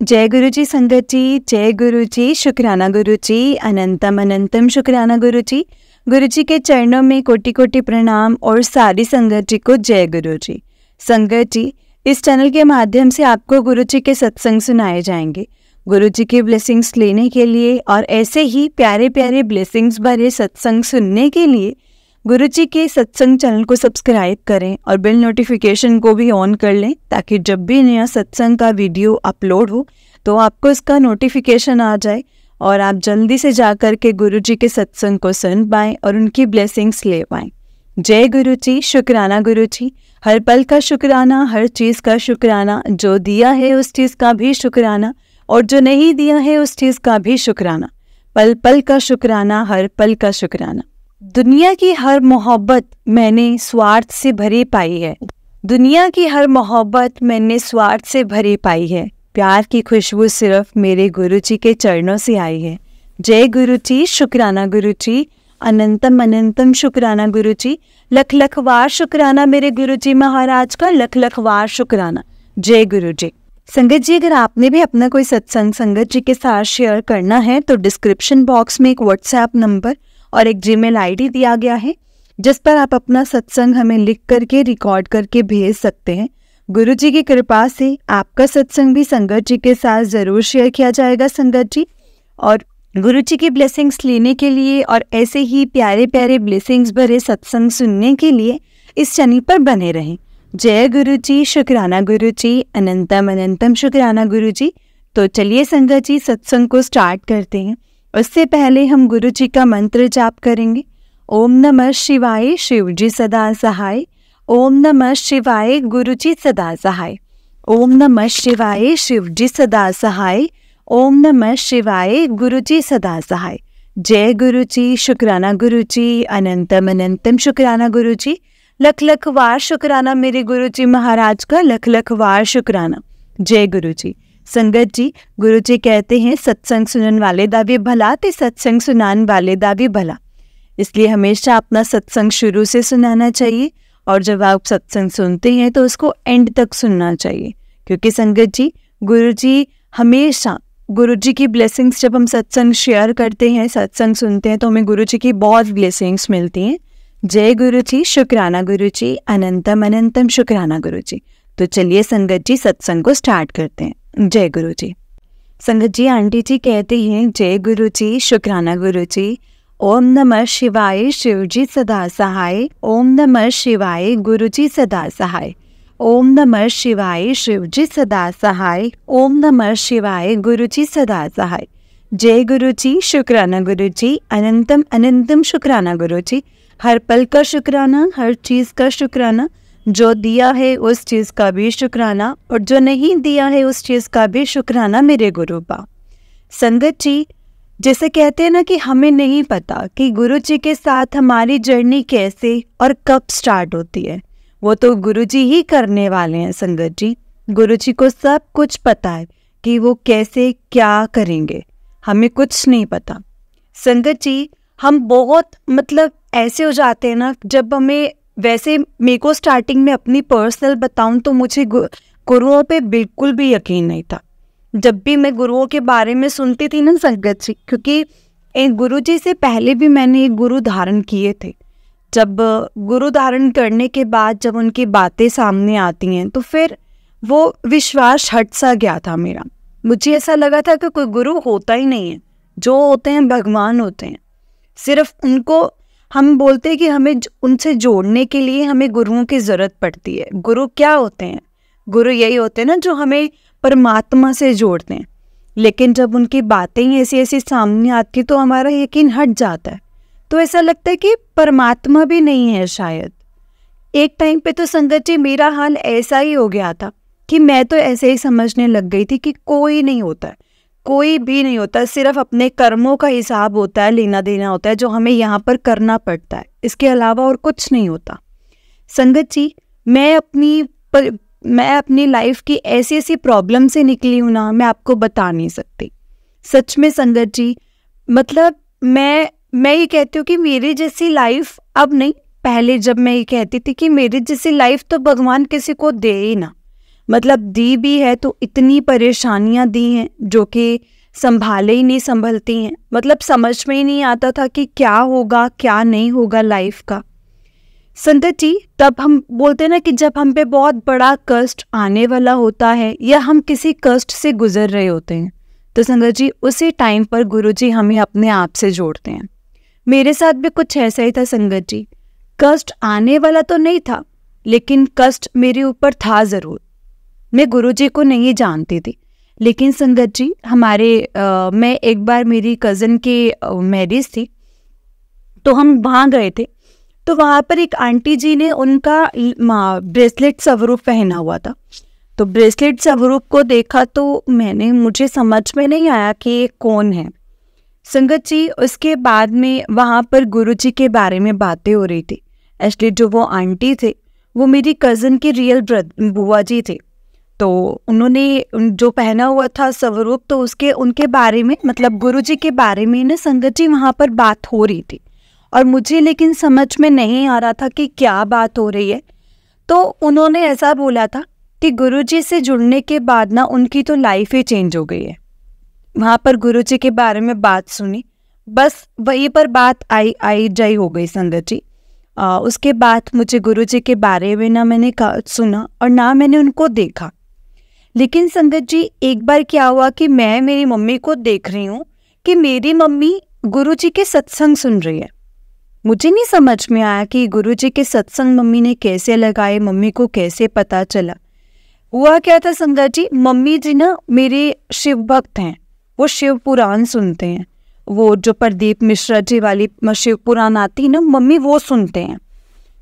जय गुरु जी संगत जी, जय गुरु जी, शुक्राना गुरु जी, अनंतम अनंतम शुक्राना गुरु जी के चरणों में कोटि कोटि प्रणाम और सारी संगत जी को जय गुरु जी। संगत जी, इस चैनल के माध्यम से आपको गुरु जी के सत्संग सुनाए जाएंगे। गुरु जी की ब्लेसिंग्स लेने के लिए और ऐसे ही प्यारे प्यारे ब्लेसिंग्स भरे सत्संग सुनने के लिए गुरु जी के सत्संग चैनल को सब्सक्राइब करें और बेल नोटिफिकेशन को भी ऑन कर लें, ताकि जब भी नया सत्संग का वीडियो अपलोड हो तो आपको इसका नोटिफिकेशन आ जाए और आप जल्दी से जा कर के गुरु जी के सत्संग को सुन पाएं और उनकी ब्लेसिंग्स ले पाएं। जय गुरु जी, शुक्राना गुरु जी। हर पल का शुक्राना, हर चीज़ का शुक्राना, जो दिया है उस चीज़ का भी शुक्राना और जो नहीं दिया है उस चीज़ का भी शुक्राना। पल पल का शुक्राना, हर पल का शुक्राना। दुनिया की हर मोहब्बत मैंने स्वार्थ से भरी पाई है। दुनिया की हर मोहब्बत मैंने स्वार्थ से भरी पाई है। प्यार की खुशबू सिर्फ मेरे गुरु जी के चरणों से आई है। जय गुरु जी, शुक्राना गुरु जी, अनंतम अनंतम शुक्राना गुरु जी। लख लख वार शुक्राना मेरे गुरु जी महाराज का, लख लख वार शुक्राना। जय गुरु जी। संगत जी, अगर आपने भी अपना कोई सत्संग संगत जी के साथ शेयर करना है तो डिस्क्रिप्शन बॉक्स में एक व्हाट्सएप नंबर और एक जीमेल आईडी दिया गया है, जिस पर आप अपना सत्संग हमें लिख करके रिकॉर्ड करके भेज सकते हैं। गुरु जी की कृपा से आपका सत्संग भी संगत जी के साथ ज़रूर शेयर किया जाएगा संगत जी। और गुरु जी की ब्लेसिंग्स लेने के लिए और ऐसे ही प्यारे प्यारे ब्लेसिंग्स भरे सत्संग सुनने के लिए इस चैनल पर बने रहें। जय गुरु जी, शुक्राना गुरु जी, अनंतम अनंतम शुक्राना गुरु जी। तो चलिए संगत जी, सत्संग को स्टार्ट करते हैं। उससे पहले हम गुरु जी का मंत्र जाप करेंगे। ओम नमः शिवाय, शिव जी सदा सहाय। ओम नमः शिवाय, गुरु जी सदा सहाय। ओम नमः शिवाय, शिव जी सदा सहाय। ओम नमः शिवाय, गुरु जी सदा सहाय। जय गुरु जी, शुक्राना गुरु जी, अनंतम अनंतम शुक्राना गुरु जी। लख लख वार शुक्राना मेरे गुरु जी महाराज का, लख लख वार शुक्राना। जय गुरु जी। संगत जी, गुरु जी कहते हैं सत्संग सुनन वाले दा भी भला ते सत्संग सुनान वाले दा भी भला। इसलिए हमेशा अपना सत्संग शुरू से सुनाना चाहिए और जब आप सत्संग सुनते हैं तो उसको एंड तक सुनना चाहिए, क्योंकि संगत जी, गुरु जी हमेशा गुरु जी की ब्लेसिंग्स, जब हम सत्संग शेयर करते हैं, सत्संग सुनते हैं तो हमें गुरु जी की बहुत ब्लेसिंग्स मिलती हैं। जय गुरु जी, शुक्राना गुरु जी, अनंतम अनंतम शुक्राना गुरु जी। तो चलिए संगत जी, सत्संग को स्टार्ट करते हैं। जय गुरु जी। संगत जी, आंटी जी कहते हैं जय गुरु जी, शुक्राना गुरु जी। ओम नमः शिवाय, शिव जी सदा सहाय। ओम नमः शिवाय, गुरु जी सदा सहाय। ओम नमः शिवाय, शिव जी सदा सहाय। ओम नमः शिवाय, गुरु जी सदा सहाय। जय गुरु जी, शुक्राना गुरु जी, अनंतम अनंतम शुक्राना गुरु जी। हर पल का शुक्राना, हर चीज़ का शुक्राना, जो दिया है उस चीज़ का भी शुक्राना और जो नहीं दिया है उस चीज़ का भी शुक्राना मेरे गुरु बा। संगत जी, जैसे कहते हैं ना कि हमें नहीं पता कि गुरु जी के साथ हमारी जर्नी कैसे और कब स्टार्ट होती है, वो तो गुरु जी ही करने वाले हैं। संगत जी, गुरु जी को सब कुछ पता है कि वो कैसे क्या करेंगे, हमें कुछ नहीं पता। संगत जी, हम बहुत ऐसे हो जाते हैं ना, जब हमें, वैसे मेरे को स्टार्टिंग में अपनी पर्सनल बताऊं तो मुझे गुरुओं पे बिल्कुल भी यकीन नहीं था। जब भी मैं गुरुओं के बारे में सुनती थी ना संगत जी, क्योंकि एक गुरु जी से पहले भी मैंने एक गुरु धारण किए थे। जब गुरु धारण करने के बाद जब उनकी बातें सामने आती हैं तो फिर वो विश्वास हट सा गया था मेरा। मुझे ऐसा लगा था कि कोई गुरु होता ही नहीं है, जो होते हैं भगवान होते हैं। सिर्फ उनको हम बोलते हैं कि हमें उनसे जोड़ने के लिए हमें गुरुओं की ज़रूरत पड़ती है। गुरु क्या होते हैं? गुरु यही होते हैं ना, जो हमें परमात्मा से जोड़ते हैं। लेकिन जब उनकी बातें ही ऐसी ऐसी सामने आती तो हमारा यकीन हट जाता है, तो ऐसा लगता है कि परमात्मा भी नहीं है शायद। एक टाइम पे तो संगत जी मेरा हाल ऐसा ही हो गया था कि मैं तो ऐसे ही समझने लग गई थी कि कोई नहीं होता है, कोई भी नहीं होता, सिर्फ अपने कर्मों का हिसाब होता है, लेना देना होता है जो हमें यहाँ पर करना पड़ता है, इसके अलावा और कुछ नहीं होता। संगत जी, मैं अपनी लाइफ की ऐसी ऐसी प्रॉब्लम से निकली हूँ ना, मैं आपको बता नहीं सकती। सच में संगत जी, मैं ये कहती हूँ कि मेरी जैसी लाइफ अब नहीं, पहले जब मैं ये कहती थी कि मेरी जैसी लाइफ तो भगवान किसी को दे ही ना। मतलब दी भी है तो इतनी परेशानियां दी हैं जो कि संभाले ही नहीं संभलती हैं। मतलब समझ में ही नहीं आता था कि क्या होगा क्या नहीं होगा लाइफ का। संगत जी, तब हम बोलते हैं ना कि जब हम पे बहुत बड़ा कष्ट आने वाला होता है या हम किसी कष्ट से गुजर रहे होते हैं, तो संगत जी उसी टाइम पर गुरुजी हमें अपने आप से जोड़ते हैं। मेरे साथ भी कुछ ऐसा ही था संगत जी। कष्ट आने वाला तो नहीं था, लेकिन कष्ट मेरे ऊपर था ज़रूर। मैं गुरुजी को नहीं जानती थी, लेकिन संगत जी मैं एक बार मेरी कज़न की मैरिज थी, तो हम वहाँ गए थे। तो वहाँ पर एक आंटी जी ने उनका ब्रेसलेट स्वरूप पहना हुआ था। तो ब्रेसलेट स्वरूप को देखा तो मुझे समझ में नहीं आया कि ये कौन है। संगत जी उसके बाद में वहाँ पर गुरुजी के बारे में बातें हो रही थी। एक्चुअली जो वो आंटी थे वो मेरी कज़न के रियल बुआ जी थे। तो उन्होंने जो पहना हुआ था स्वरूप, तो उनके बारे में मतलब गुरुजी के बारे में ना संगत जी वहाँ पर बात हो रही थी, और मुझे लेकिन समझ में नहीं आ रहा था कि क्या बात हो रही है। तो उन्होंने ऐसा बोला था कि गुरुजी से जुड़ने के बाद ना उनकी तो लाइफ ही चेंज हो गई है। वहाँ पर गुरुजी के बारे में बात सुनी, बस वहीं पर बात आई जाई हो गई संगत जी। उसके बाद मुझे गुरुजी के बारे में ना मैंने सुना और ना मैंने उनको देखा। लेकिन संगत जी एक बार क्या हुआ कि मैं मेरी मम्मी को देख रही हूँ कि मेरी मम्मी गुरुजी के सत्संग सुन रही है। मुझे नहीं समझ में आया कि गुरुजी के सत्संग मम्मी ने कैसे लगाए, मम्मी को कैसे पता चला। हुआ क्या था संगत जी, मम्मी जी ना मेरे शिव भक्त हैं, वो शिव पुराण सुनते हैं। वो जो प्रदीप मिश्रा जी वाली शिव पुराण आती है ना, मम्मी वो सुनते हैं।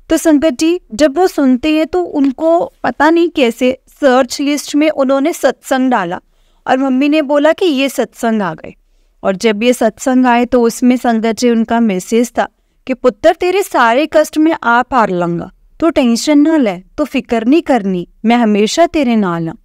तो संगत जी जब वो सुनते हैं तो उनको पता नहीं कैसे सर्च लिस्ट में उन्होंने सत्संग डाला और मम्मी ने बोला कि ये सत्संग आ गए। और जब ये सत्संग आए तो उसमें संगत जी उनका मैसेज था कि पुत्र तेरे सारे कष्ट में आ पार लूंगा, तो टेंशन ना ले, तो फिक्र नहीं करनी, मैं हमेशा तेरे नाल हूं।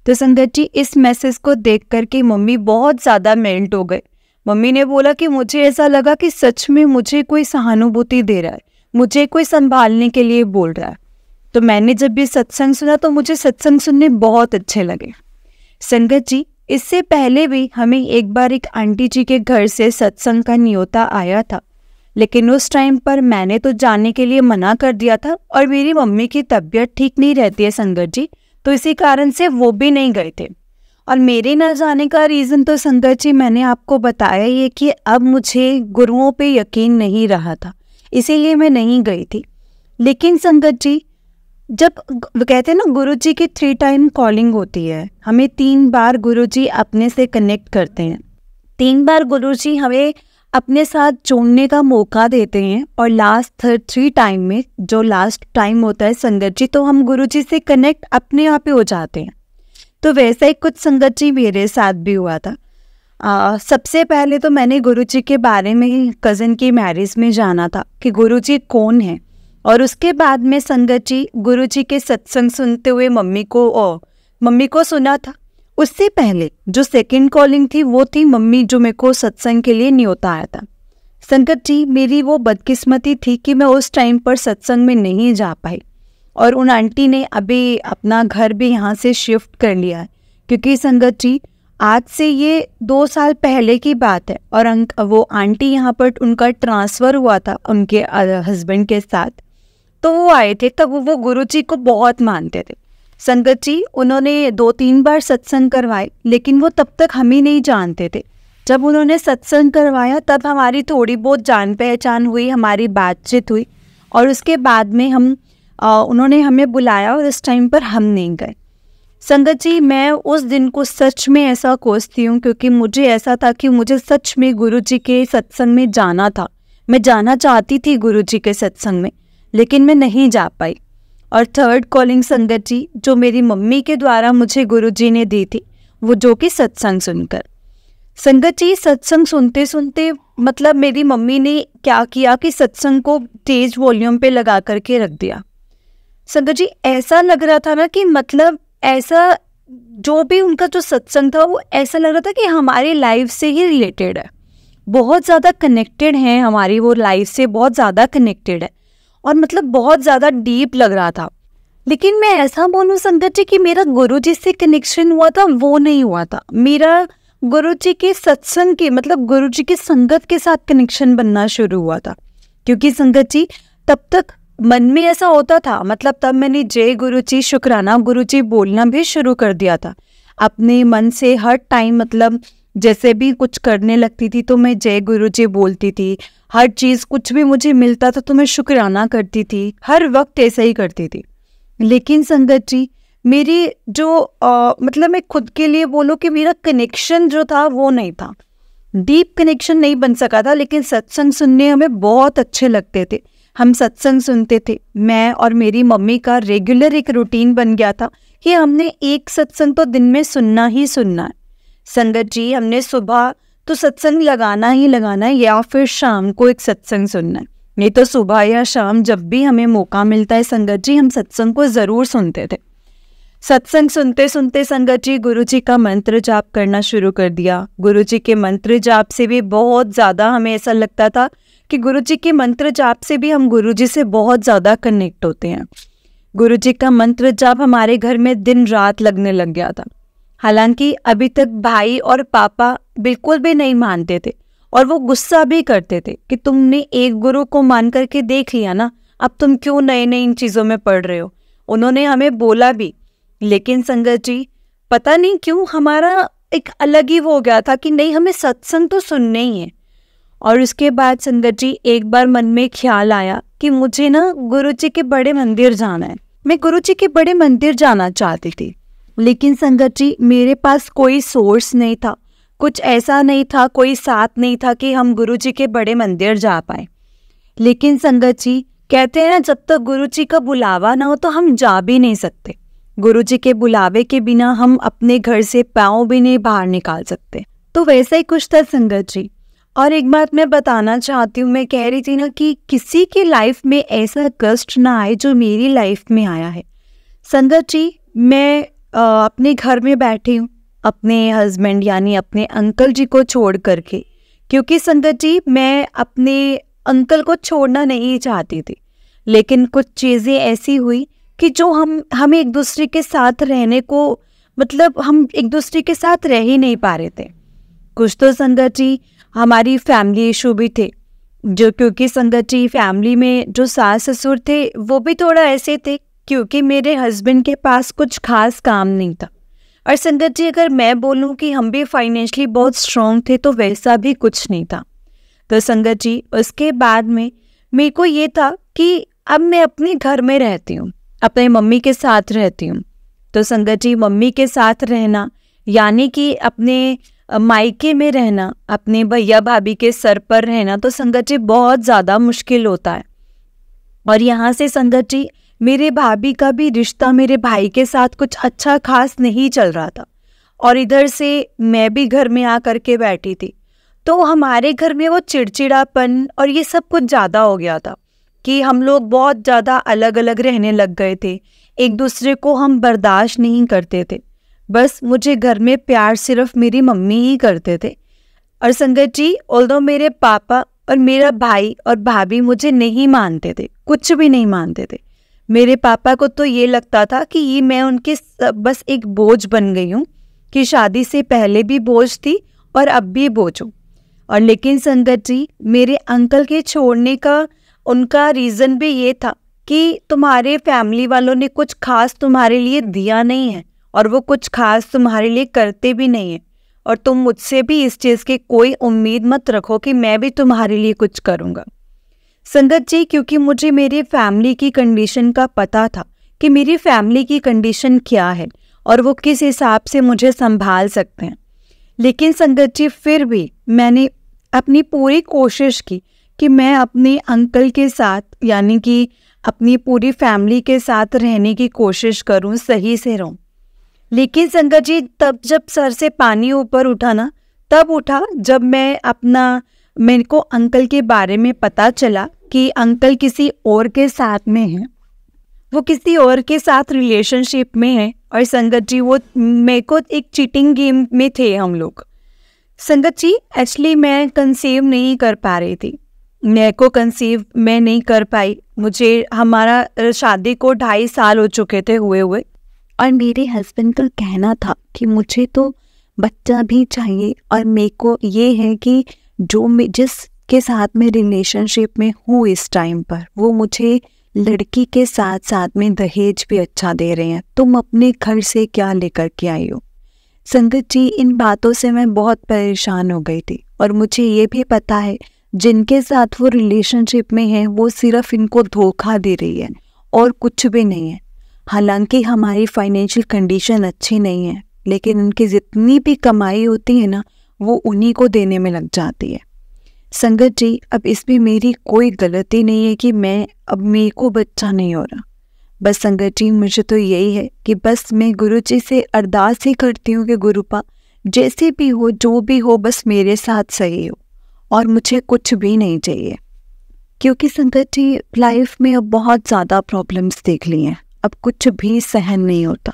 तो संगत जी इस मैसेज को देख करके मम्मी बहुत ज़्यादा मेल्ट हो गए। मम्मी ने बोला कि मुझे ऐसा लगा कि सच में मुझे कोई सहानुभूति दे रहा है, मुझे कोई संभालने के लिए बोल रहा है। तो मैंने जब ये सत्संग सुना तो मुझे सत्संग सुनने बहुत अच्छे लगे। संगत जी इससे पहले भी हमें एक बार एक आंटी जी के घर से सत्संग का न्योता आया था, लेकिन उस टाइम पर मैंने तो जाने के लिए मना कर दिया था और मेरी मम्मी की तबीयत ठीक नहीं रहती है संगत जी, तो इसी कारण से वो भी नहीं गए थे। और मेरे न जाने का रीज़न तो संगत जी मैंने आपको बताया ये कि अब मुझे गुरुओं पे यकीन नहीं रहा था, इसीलिए मैं नहीं गई थी। लेकिन संगत जी जब कहते हैं ना गुरुजी की 3 टाइम कॉलिंग होती है, हमें 3 बार गुरुजी अपने से कनेक्ट करते हैं, 3 बार गुरुजी हमें अपने साथ जोड़ने का मौका देते हैं। और लास्ट 3 टाइम में जो लास्ट टाइम होता है संगत जी, तो हम गुरुजी से कनेक्ट अपने आप ही हो जाते हैं। तो वैसा ही कुछ संगत जी मेरे साथ भी हुआ था। सबसे पहले तो मैंने गुरुजी के बारे में कज़न की मैरिज में जाना था कि गुरुजी कौन है, और उसके बाद में संगत जी गुरुजी के सत्संग सुनते हुए मम्मी को सुना था। उससे पहले जो सेकंड कॉलिंग थी वो थी मम्मी जो मेरे को सत्संग के लिए न्योता आया था। संगत जी मेरी वो बदकिस्मती थी कि मैं उस टाइम पर सत्संग में नहीं जा पाई, और उन आंटी ने अभी अपना घर भी यहाँ से शिफ्ट कर लिया है, क्योंकि संगत जी आज से ये 2 साल पहले की बात है। और वो आंटी यहाँ पर उनका ट्रांसफ़र हुआ था उनके हस्बैंड के साथ, तो वो आए थे। तब वो गुरुजी को बहुत मानते थे संगत जी। उन्होंने 2-3 बार सत्संग करवाए, लेकिन वो तब तक हम ही नहीं जानते थे। जब उन्होंने सत्संग करवाया तब हमारी थोड़ी बहुत जान पहचान हुई, हमारी बातचीत हुई, और उसके बाद में उन्होंने हमें बुलाया और उस टाइम पर हम नहीं गए। संगत जी मैं उस दिन को सच में ऐसा कोसती हूँ, क्योंकि मुझे ऐसा था कि मुझे सच में गुरुजी के सत्संग में जाना था। मैं जाना चाहती थी गुरुजी के सत्संग में, लेकिन मैं नहीं जा पाई। और 3rd कॉलिंग संगत जी जो मेरी मम्मी के द्वारा मुझे गुरुजी ने दी थी, वो जो कि सत्संग सुनकर। संगत जी सत्संग सुनते सुनते मतलब मेरी मम्मी ने क्या किया कि सत्संग को तेज वॉल्यूम पे लगा करके रख दिया। संगत जी ऐसा लग रहा था ना कि मतलब ऐसा जो भी उनका जो सत्संग था वो ऐसा लग रहा था कि हमारी लाइफ से ही रिलेटेड है, बहुत ज़्यादा कनेक्टेड है, हमारी वो लाइफ से बहुत ज़्यादा कनेक्टेड है, और मतलब बहुत ज़्यादा डीप लग रहा था। लेकिन मैं ऐसा बोलूं संगत जी कि मेरा गुरुजी से कनेक्शन हुआ था वो नहीं हुआ था। मेरा गुरुजी के सत्संग के मतलब गुरुजी की संगत के साथ कनेक्शन बनना शुरू हुआ था। क्योंकि संगत जी तब तक मन में ऐसा होता था, मतलब तब मैंने जय गुरुजी शुक्राना गुरुजी बोलना भी शुरू कर दिया था अपने मन से हर टाइम। मतलब जैसे भी कुछ करने लगती थी तो मैं जय गुरुजी बोलती थी, हर चीज़ कुछ भी मुझे मिलता था तो मैं शुक्राना करती थी, हर वक्त ऐसा ही करती थी। लेकिन संगत जी मेरी जो मतलब मैं खुद के लिए बोलूँ कि मेरा कनेक्शन जो था वो नहीं था, डीप कनेक्शन नहीं बन सका था। लेकिन सत्संग सुनने हमें बहुत अच्छे लगते थे, हम सत्संग सुनते थे। मैं और मेरी मम्मी का रेगुलर एक रूटीन बन गया था कि हमने एक सत्संग तो दिन में सुनना ही सुनना है। संगत जी हमने सुबह तो सत्संग लगाना ही लगाना है या फिर शाम को एक सत्संग सुनना है, नहीं तो सुबह या शाम जब भी हमें मौका मिलता है संगत जी हम सत्संग को ज़रूर सुनते थे। सत्संग सुनते सुनते संगत जी गुरुजी का मंत्र जाप करना शुरू कर दिया। गुरुजी के मंत्र जाप से भी बहुत ज़्यादा हमें ऐसा लगता था कि गुरुजी के मंत्र जाप से भी हम गुरुजी से बहुत ज़्यादा कनेक्ट होते हैं। गुरुजी का मंत्र जाप हमारे घर में दिन रात लगने लग गया था। हालांकि अभी तक भाई और पापा बिल्कुल भी नहीं मानते थे और वो गुस्सा भी करते थे कि तुमने एक गुरु को मान करके देख लिया ना, अब तुम क्यों नए नए इन चीज़ों में पढ़ रहे हो। उन्होंने हमें बोला भी, लेकिन संगत जी पता नहीं क्यों हमारा एक अलग ही वो हो गया था कि नहीं हमें सत्संग तो सुनने ही है। और उसके बाद संगत जी एक बार मन में ख्याल आया कि मुझे ना गुरुजी के बड़े मंदिर जाना है। मैं गुरुजी के बड़े मंदिर जाना चाहती थी, लेकिन संगत जी मेरे पास कोई सोर्स नहीं था, कुछ ऐसा नहीं था, कोई साथ नहीं था कि हम गुरुजी के बड़े मंदिर जा पाए। लेकिन संगत जी कहते हैं ना जब तक गुरुजी का बुलावा ना हो तो हम जा भी नहीं सकते। गुरुजी के बुलावे के बिना हम अपने घर से पाँव भी नहीं बाहर निकाल सकते। तो वैसा ही कुछ था संगत जी। और एक बात मैं बताना चाहती हूँ, मैं कह रही थी ना कि किसी की लाइफ में ऐसा कष्ट ना आए जो मेरी लाइफ में आया है। संगत जी मैं अपने घर में बैठी हूँ अपने हस्बैंड यानी अपने अंकल जी को छोड़ करके, क्योंकि संगत जी मैं अपने अंकल को छोड़ना नहीं चाहती थी। लेकिन कुछ चीज़ें ऐसी हुई कि जो हम एक दूसरे के साथ रहने को मतलब हम एक दूसरे के साथ रह ही नहीं पा रहे थे। कुछ तो संगत जी हमारी फैमिली इशू भी थे, जो क्योंकि संगत जी फैमिली में जो सास ससुर थे वो भी थोड़ा ऐसे थे क्योंकि मेरे हस्बैंड के पास कुछ खास काम नहीं था। और संगत जी अगर मैं बोलूं कि हम भी फाइनेंशियली बहुत स्ट्रॉन्ग थे तो वैसा भी कुछ नहीं था। तो संगत जी उसके बाद में मेरे को ये था कि अब मैं अपने घर में रहती हूँ, अपने मम्मी के साथ रहती हूँ। तो संगत जी मम्मी के साथ रहना यानी कि अपने मायके में रहना, अपने भैया भाभी के सर पर रहना तो संगत जी बहुत ज़्यादा मुश्किल होता है। और यहाँ से संगत जी मेरे भाभी का भी रिश्ता मेरे भाई के साथ कुछ अच्छा खास नहीं चल रहा था और इधर से मैं भी घर में आ करके बैठी थी। तो हमारे घर में वो चिड़चिड़ापन और ये सब कुछ ज़्यादा हो गया था कि हम लोग बहुत ज़्यादा अलग अलग रहने लग गए थे, एक दूसरे को हम बर्दाश्त नहीं करते थे। बस मुझे घर में प्यार सिर्फ मेरी मम्मी ही करते थे। और संगत जी ऑल्दो मेरे पापा और मेरा भाई और भाभी मुझे नहीं मानते थे, कुछ भी नहीं मानते थे। मेरे पापा को तो ये लगता था कि ये मैं उनके बस एक बोझ बन गई हूँ, कि शादी से पहले भी बोझ थी और अब भी बोझ हूँ। और लेकिन संगत जी मेरे अंकल के छोड़ने का उनका रीज़न भी ये था कि तुम्हारे फैमिली वालों ने कुछ खास तुम्हारे लिए दिया नहीं है और वो कुछ खास तुम्हारे लिए करते भी नहीं है, और तुम मुझसे भी इस चीज़ की कोई उम्मीद मत रखो कि मैं भी तुम्हारे लिए कुछ करूँगा। संगत जी क्योंकि मुझे मेरी फैमिली की कंडीशन का पता था कि मेरी फैमिली की कंडीशन क्या है और वो किस हिसाब से मुझे संभाल सकते हैं। लेकिन संगत जी फिर भी मैंने अपनी पूरी कोशिश की कि मैं अपने अंकल के साथ यानी कि अपनी पूरी फैमिली के साथ रहने की कोशिश करूं, सही से रहूं। लेकिन संगत जी तब जब सर से पानी ऊपर उठा ना, तब उठा जब मेरे को अंकल के बारे में पता चला कि अंकल किसी और के साथ में हैं, वो किसी और के साथ रिलेशनशिप में है। और संगत जी वो मेरे को एक चीटिंग गेम में थे हम लोग। संगत जी एक्चुअली मैं कंसीव नहीं कर पा रही थी, मेरे को कंसीव मैं नहीं कर पाई। मुझे हमारा शादी को 2.5 साल हो चुके थे हुए हुए, और मेरे हस्बैंड का कहना था कि मुझे तो बच्चा भी चाहिए, और मेरे को ये है कि जो मैं जिसके साथ मैं रिलेशनशिप में हूँ इस टाइम पर, वो मुझे लड़की के साथ साथ में दहेज भी अच्छा दे रहे हैं, तुम अपने घर से क्या लेकर के आई हो। संगत जी, इन बातों से मैं बहुत परेशान हो गई थी, और मुझे ये भी पता है जिनके साथ वो रिलेशनशिप में है वो सिर्फ इनको धोखा दे रही है और कुछ भी नहीं है। हालांकि हमारी फाइनेंशियल कंडीशन अच्छी नहीं है, लेकिन उनकी जितनी भी कमाई होती है ना, वो उन्हीं को देने में लग जाती है। संगत जी, अब इसमें मेरी कोई गलती नहीं है कि अब मेरे को बच्चा नहीं हो रहा। बस संगत जी, मुझे तो यही है कि बस मैं गुरु जी से अरदास ही करती हूँ कि गुरुपा जैसे भी हो, जो भी हो, बस मेरे साथ सही हो, और मुझे कुछ भी नहीं चाहिए। क्योंकि संगत जी, लाइफ में अब बहुत ज़्यादा प्रॉब्लम्स देख ली हैं, अब कुछ भी सहन नहीं होता।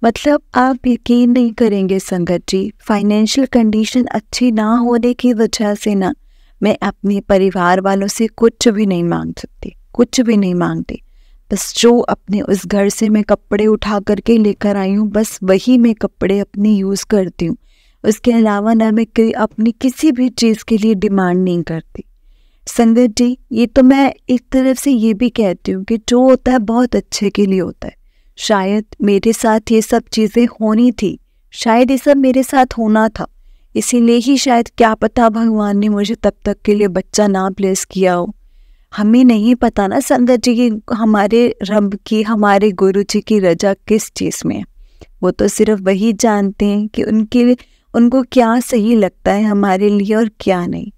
मतलब आप यकीन नहीं करेंगे संगत जी, फाइनेंशियल कंडीशन अच्छी ना होने की वजह से ना, मैं अपने परिवार वालों से कुछ भी नहीं मांग सकती, कुछ भी नहीं मांगती। बस जो अपने उस घर से मैं कपड़े उठा करके लेकर आई हूँ, बस वही मैं कपड़े अपनी यूज़ करती हूँ। उसके अलावा ना मैं अपनी किसी भी चीज़ के लिए डिमांड नहीं करती। संगत जी, ये तो मैं एक तरफ से ये भी कहती हूँ कि जो होता है बहुत अच्छे के लिए होता है। शायद मेरे साथ ये सब चीज़ें होनी थी, शायद ये सब मेरे साथ होना था, इसीलिए ही शायद क्या पता भगवान ने मुझे तब तक के लिए बच्चा ना ब्लेस किया हो। हमें नहीं पता ना संगत जी कि हमारे रब की, हमारे गुरु जी की रजा किस चीज़ में है। वो तो सिर्फ वही जानते हैं कि उनको क्या सही लगता है हमारे लिए और क्या नहीं।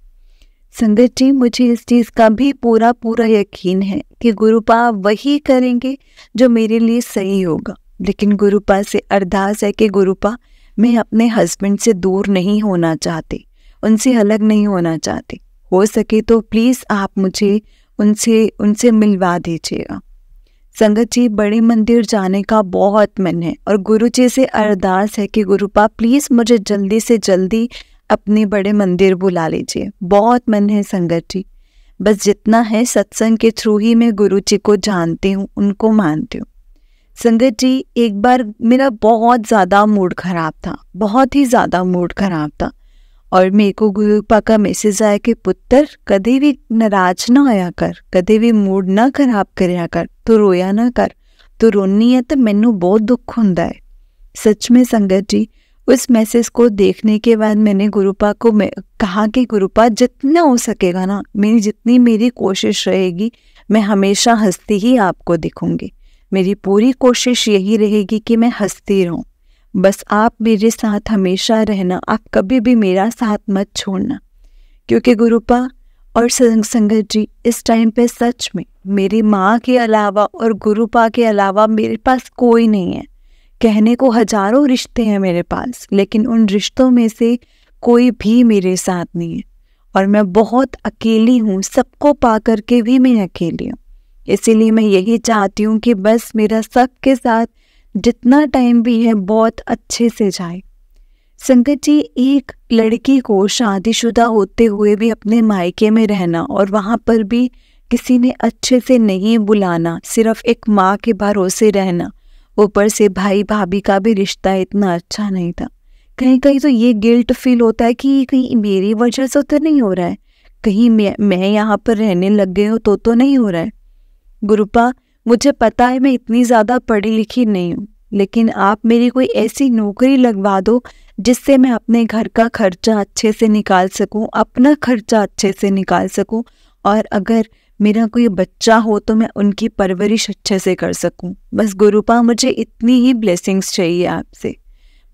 संगत जी, मुझे इस चीज़ का भी पूरा पूरा यकीन है कि गुरुपा वही करेंगे जो मेरे लिए सही होगा। लेकिन गुरुपा से अरदास है कि गुरुपा, मैं अपने हस्बैंड से दूर नहीं होना चाहती, उनसे अलग नहीं होना चाहती। हो सके तो प्लीज़ आप मुझे उनसे मिलवा दीजिएगा। संगत जी, बड़े मंदिर जाने का बहुत मन है, और गुरु जी से अरदास है कि गुरुपा प्लीज़ मुझे जल्दी से जल्दी अपने बड़े मंदिर बुला लीजिए। बहुत मन है संगत जी, बस जितना है सत्संग के थ्रू ही मैं गुरु जी को जानती हूँ, उनको मानती हूँ। संगत जी, एक बार मेरा बहुत ज़्यादा मूड ख़राब था, बहुत ही ज़्यादा मूड ख़राब था, और मेरे को गुरुपा का मैसेज आया कि पुत्र, कभी भी नाराज ना होया कर, कभी भी मूड ना खराब करया कर, तू रोया ना कर, तू रोनी है तो मैनू बहुत दुख हुंदा है। सच में संगत जी, उस मैसेज को देखने के बाद मैंने गुरुपा को कहा कि गुरुपा जितना हो सकेगा ना, जितनी मेरी कोशिश रहेगी, मैं हमेशा हंसती ही आपको दिखूंगी। मेरी पूरी कोशिश यही रहेगी कि मैं हंसती रहूं। बस आप मेरे साथ हमेशा रहना, आप कभी भी मेरा साथ मत छोड़ना। क्योंकि गुरुपा और संगत जी, इस टाइम पे सच में मेरी माँ के अलावा और गुरुपा के अलावा मेरे पास कोई नहीं है। कहने को हजारों रिश्ते हैं मेरे पास, लेकिन उन रिश्तों में से कोई भी मेरे साथ नहीं है, और मैं बहुत अकेली हूँ। सबको पा करके भी मैं अकेली हूँ। इसीलिए मैं यही चाहती हूँ कि बस मेरा सबके साथ जितना टाइम भी है बहुत अच्छे से जाए। संगत जी, एक लड़की को शादीशुदा होते हुए भी अपने मायके में रहना, और वहाँ पर भी किसी ने अच्छे से नहीं बुलाना, सिर्फ एक माँ के भरोसे रहना, ऊपर से भाई भाभी का भी रिश्ता इतना अच्छा नहीं था। कहीं कहीं तो ये गिल्ट फील होता है कि कहीं मेरी वजह से तो नहीं हो रहा है, कहीं मैं यहाँ पर रहने लग गई हूँ तो नहीं हो रहा है। गुरुपा, मुझे पता है मैं इतनी ज़्यादा पढ़ी लिखी नहीं हूँ, लेकिन आप मेरी कोई ऐसी नौकरी लगवा दो जिससे मैं अपने घर का खर्चा अच्छे से निकाल सकूँ, अपना खर्चा अच्छे से निकाल सकूँ, और अगर मेरा कोई बच्चा हो तो मैं उनकी परवरिश अच्छे से कर सकूँ। बस गुरुपा, मुझे इतनी ही ब्लेसिंग्स चाहिए आपसे।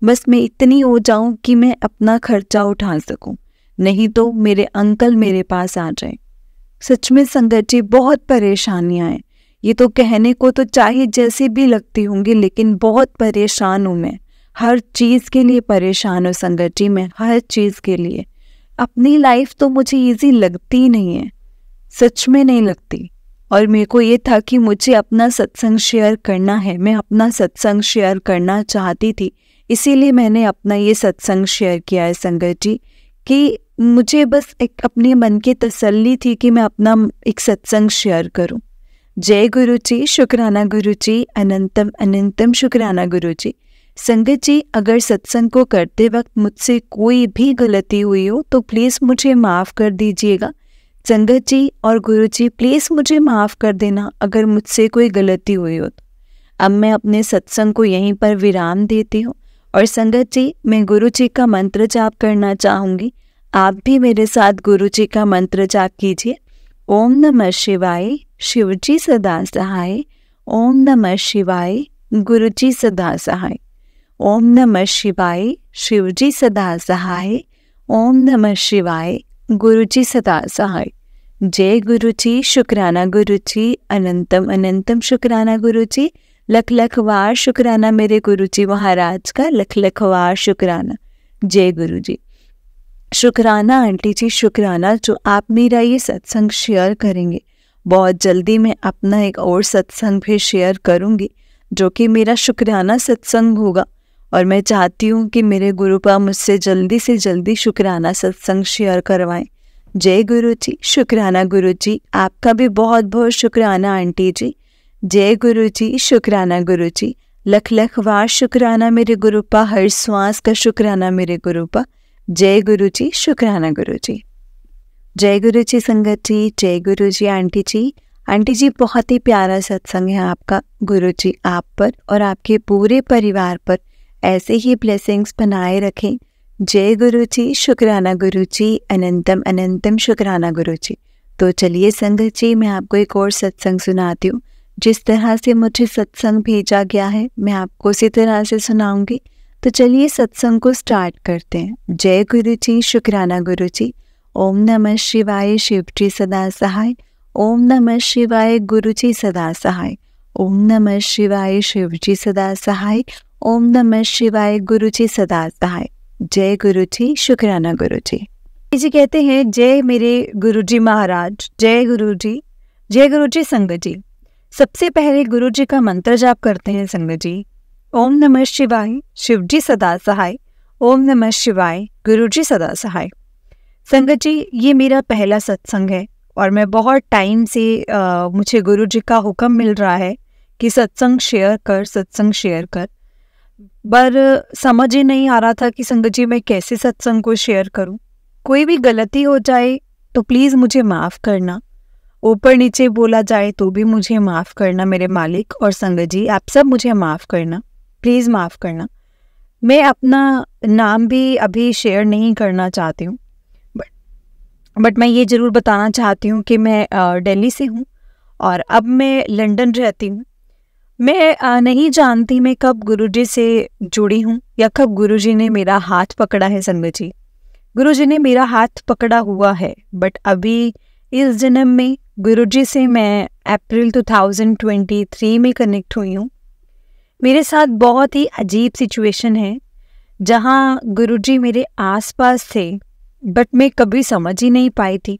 बस मैं इतनी हो जाऊँ कि मैं अपना खर्चा उठा सकूँ, नहीं तो मेरे अंकल मेरे पास आ जाए। सच में संगत जी, बहुत परेशानियाँ हैं। ये तो कहने को तो चाहे जैसे भी लगती होंगी, लेकिन बहुत परेशान हूँ मैं, हर चीज़ के लिए परेशान हूँ संगत जी, मैं हर चीज़ के लिए। अपनी लाइफ तो मुझे ईजी लगती ही नहीं है, सच में नहीं लगती। और मेरे को ये था कि मुझे अपना सत्संग शेयर करना है, मैं अपना सत्संग शेयर करना चाहती थी, इसीलिए मैंने अपना ये सत्संग शेयर किया है संगत जी, कि मुझे बस एक अपने मन की तसल्ली थी कि मैं अपना एक सत्संग शेयर करूं। जय गुरु जी, शुक्राना गुरु जी, अनंतम अनंतम शुक्राना गुरु जी। संगत जी, अगर सत्संग को करते वक्त मुझसे कोई भी गलती हुई हो तो प्लीज़ मुझे माफ़ कर दीजिएगा। संगत जी और गुरु जी, प्लीज़ मुझे माफ़ कर देना अगर मुझसे कोई गलती हुई हो तो। अब मैं अपने सत्संग को यहीं पर विराम देती हूँ और संगत जी, मैं गुरु जी का मंत्र जाप करना चाहूँगी। आप भी मेरे साथ गुरु जी का मंत्र जाप कीजिए। ओम नमः शिवाय, शिव जी सदा सहाय। ओम नमः शिवाय, गुरु जी सदा सहाय। ओम नमः शिवाय, शिव जी सदा सहाय। ओम नमः शिवाय, गुरु जी सदा सहाय। जय गुरु जी, शुक्राना गुरु जी, अनंतम अनंतम शुक्राना गुरु जी। लख लख वार शुक्राना मेरे गुरु जी महाराज का, लख लख वार शुक्राना। जय गुरु जी। शुक्राना आंटी जी, शुक्राना जो आप मेरा ये सत्संग शेयर करेंगे। बहुत जल्दी मैं अपना एक और सत्संग भी शेयर करूँगी जो कि मेरा शुक्राना सत्संग होगा और मैं चाहती हूँ कि मेरे गुरुपा मुझसे जल्दी से जल्दी शुक्राना सत्संग शेयर करवाएं। जय गुरु जी, शुक्राना गुरु जी। आपका भी बहुत बहुत शुक्राना आंटी जी। जय गुरु जी, शुक्राना गुरु जी। लख लख वार शुक्राना मेरे गुरुपा, हर श्वास का शुक्राना मेरे गुरुपा। जय गुरु जी, शुक्राना गुरु जी। जय गुरु जी संगत जी, जय गुरु जी आंटी जी। आंटी जी, बहुत ही प्यारा सत्संग है आपका। गुरु जी आप पर और आपके पूरे परिवार पर ऐसे ही ब्लेसिंग्स बनाए रखें। जय गुरु जी, शुक्राना गुरु जी, अनंतम अनंतम शुक्राना गुरु जी। तो चलिए संगत जी, मैं आपको एक और सत्संग सुनाती हूँ। जिस तरह से मुझे सत्संग भेजा गया है मैं आपको उसी तरह से सुनाऊंगी। तो चलिए सत्संग को स्टार्ट करते हैं। जय गुरु जी, शुक्राना गुरु जी। ओम नमः शिवाय, शिव जी सदा सहाय। ओम नमः शिवाय, गुरु जी सदा सहाय। ओम नमः शिवाय, शिव जी सदा सहाय। ओम नमः शिवाय, गुरु जी सदा सहाय। जय गुरु जी, शुक्राना गुरु जी। जी कहते हैं, जय मेरे गुरु जी महाराज, जय गुरु जी, जय गुरु जी संगत जी। सबसे पहले गुरु जी का मंत्र जाप करते हैं संगत जी। ओम नमः शिवाय, शिव जी सदा सहाय। ओम नमः शिवाय, गुरु जी सदा सहाय। संगत जी, ये मेरा पहला सत्संग है और मैं बहुत टाइम से मुझे गुरु जी का हुक्म मिल रहा है कि सत्संग शेयर कर, सत्संग शेयर कर। पर समझ ही नहीं आ रहा था कि संगत जी मैं कैसे सत्संग को शेयर करूं। कोई भी गलती हो जाए तो प्लीज़ मुझे माफ़ करना। ऊपर नीचे बोला जाए तो भी मुझे माफ़ करना मेरे मालिक, और संगत जी आप सब मुझे माफ़ करना, प्लीज़ माफ़ करना। मैं अपना नाम भी अभी शेयर नहीं करना चाहती हूँ, बट मैं ये ज़रूर बताना चाहती हूँ कि मैं दिल्ली से हूँ और अब मैं लंदन रहती हूँ। मैं नहीं जानती मैं कब गुरुजी से जुड़ी हूँ या कब गुरुजी ने मेरा हाथ पकड़ा है संगत जी। गुरुजी ने मेरा हाथ पकड़ा हुआ है, बट अभी इस जन्म में गुरुजी से मैं अप्रैल 2023 में कनेक्ट हुई हूँ। मेरे साथ बहुत ही अजीब सिचुएशन है जहाँ गुरुजी मेरे आसपास थे, बट मैं कभी समझ ही नहीं पाई थी।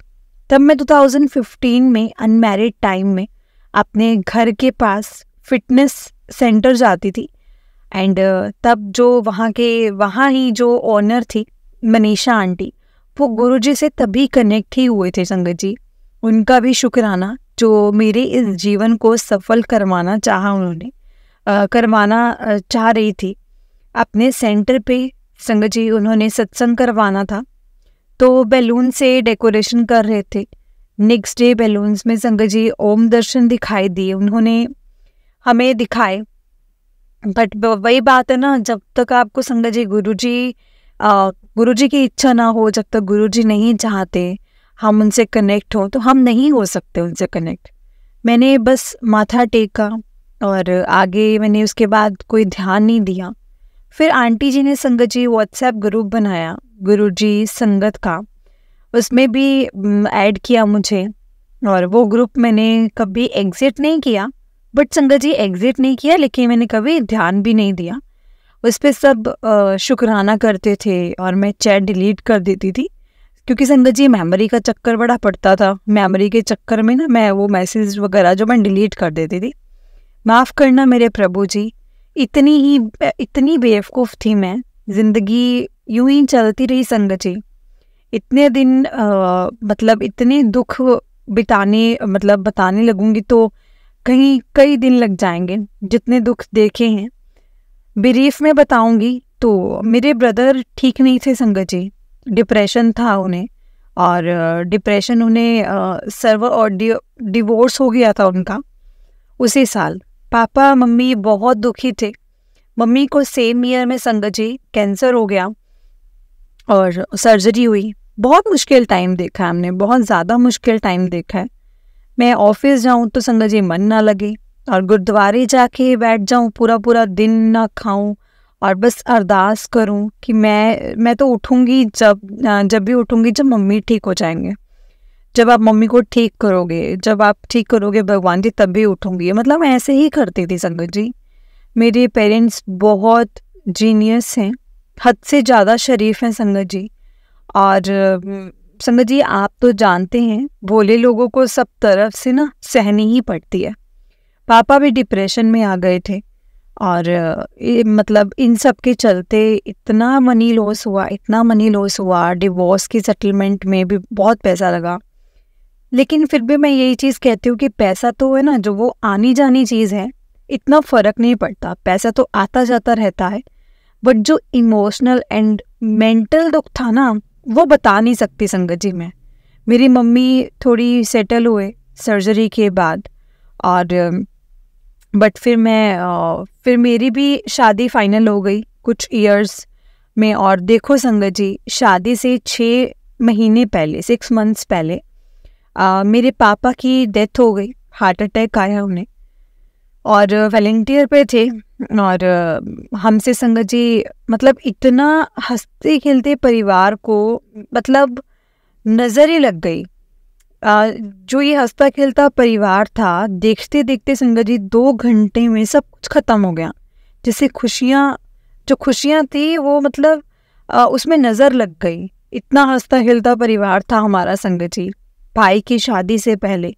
तब मैं 2015 में अनमैरिड टाइम में अपने घर के पास फिटनेस सेंटर जाती थी एंड तब जो वहाँ ही जो ओनर थी मनीषा आंटी, वो गुरुजी से तभी कनेक्ट ही हुए थे संगत जी। उनका भी शुक्राना जो मेरे इस जीवन को सफल करवाना चाहा, उन्होंने करवाना चाह रही थी अपने सेंटर पे संगत जी। उन्होंने सत्संग करवाना था तो बैलून से डेकोरेशन कर रहे थे। नेक्स्ट डे बैलून्स में संगत जी ओम दर्शन दिखाई दिए, उन्होंने हमें दिखाए। बट वही बात है ना, जब तक आपको संगत जी गुरुजी की इच्छा ना हो, जब तक गुरुजी नहीं चाहते हम उनसे कनेक्ट हो, तो हम नहीं हो सकते उनसे कनेक्ट। मैंने बस माथा टेका और आगे मैंने उसके बाद कोई ध्यान नहीं दिया। फिर आंटी जी ने संगत जी व्हाट्सएप ग्रुप बनाया गुरुजी संगत का, उसमें भी ऐड किया मुझे, और वो ग्रुप मैंने कभी एग्जिट नहीं किया। बट संगत जी एग्जिट नहीं किया, लेकिन मैंने कभी ध्यान भी नहीं दिया। उस पर सब शुक्राना करते थे और मैं चैट डिलीट कर देती थी, क्योंकि संगत जी मेमोरी का चक्कर बड़ा पड़ता था। मेमोरी के चक्कर में ना मैं वो मैसेज वगैरह जो मैं डिलीट कर देती थी। माफ़ करना मेरे प्रभु जी, इतनी बेवकूफ़ थी मैं। ज़िंदगी यूं ही चलती रही संगत जी। इतने दिन मतलब इतने दुख बताने लगूंगी तो कहीं कई दिन लग जाएंगे, जितने दुख देखे हैं। ब्रीफ में बताऊंगी तो मेरे ब्रदर ठीक नहीं थे संगत जी, डिप्रेशन था उन्हें, और डिप्रेशन उन्हें सर्वर और डिवोर्स हो गया था उनका उसी साल। पापा मम्मी बहुत दुखी थे। मम्मी को सेम ईयर में संगत जी कैंसर हो गया और सर्जरी हुई। बहुत मुश्किल टाइम देखा है हमने, बहुत ज़्यादा मुश्किल टाइम देखा है। मैं ऑफिस जाऊं तो संगत जी मन ना लगे, और गुरुद्वारे जाके बैठ जाऊं पूरा पूरा दिन ना खाऊं और बस अरदास करूं कि मैं तो उठूंगी जब भी उठूंगी जब मम्मी ठीक हो जाएंगे। जब आप मम्मी को ठीक करोगे, जब आप ठीक करोगे भगवान जी, तब भी उठूंगी। मतलब मैं ऐसे ही करती थी संगत जी। मेरे पेरेंट्स बहुत जीनियस हैं, हद से ज़्यादा शरीफ हैं संगत जी। और संगत जी आप तो जानते हैं, भोले लोगों को सब तरफ से ना सहनी ही पड़ती है। पापा भी डिप्रेशन में आ गए थे, और मतलब इन सब के चलते इतना मनी लॉस हुआ, डिवोर्स की सेटलमेंट में भी बहुत पैसा लगा। लेकिन फिर भी मैं यही चीज़ कहती हूँ कि पैसा तो है ना, जो वो आनी जानी चीज़ है, इतना फ़र्क नहीं पड़ता, पैसा तो आता जाता रहता है। बट जो इमोशनल एंड मेंटल दुख था ना, वो बता नहीं सकती संगत जी मैं। मेरी मम्मी थोड़ी सेटल हुए सर्जरी के बाद, और बट फिर मेरी भी शादी फाइनल हो गई कुछ इयर्स में। और देखो संगत जी, शादी से 6 महीने पहले, 6 मंथ्स पहले मेरे पापा की डेथ हो गई, हार्ट अटैक आया उन्हें, और वॉलंटियर पे थे। और हमसे संगत जी मतलब इतना हंसते खेलते परिवार को मतलब नज़र ही लग गई। जो ये हंसता खेलता परिवार था, देखते देखते संगत जी 2 घंटे में सब कुछ ख़त्म हो गया। जैसे जो खुशियाँ थी वो मतलब उसमें नज़र लग गई। इतना हंसता खेलता परिवार था हमारा संगत जी, भाई की शादी से पहले।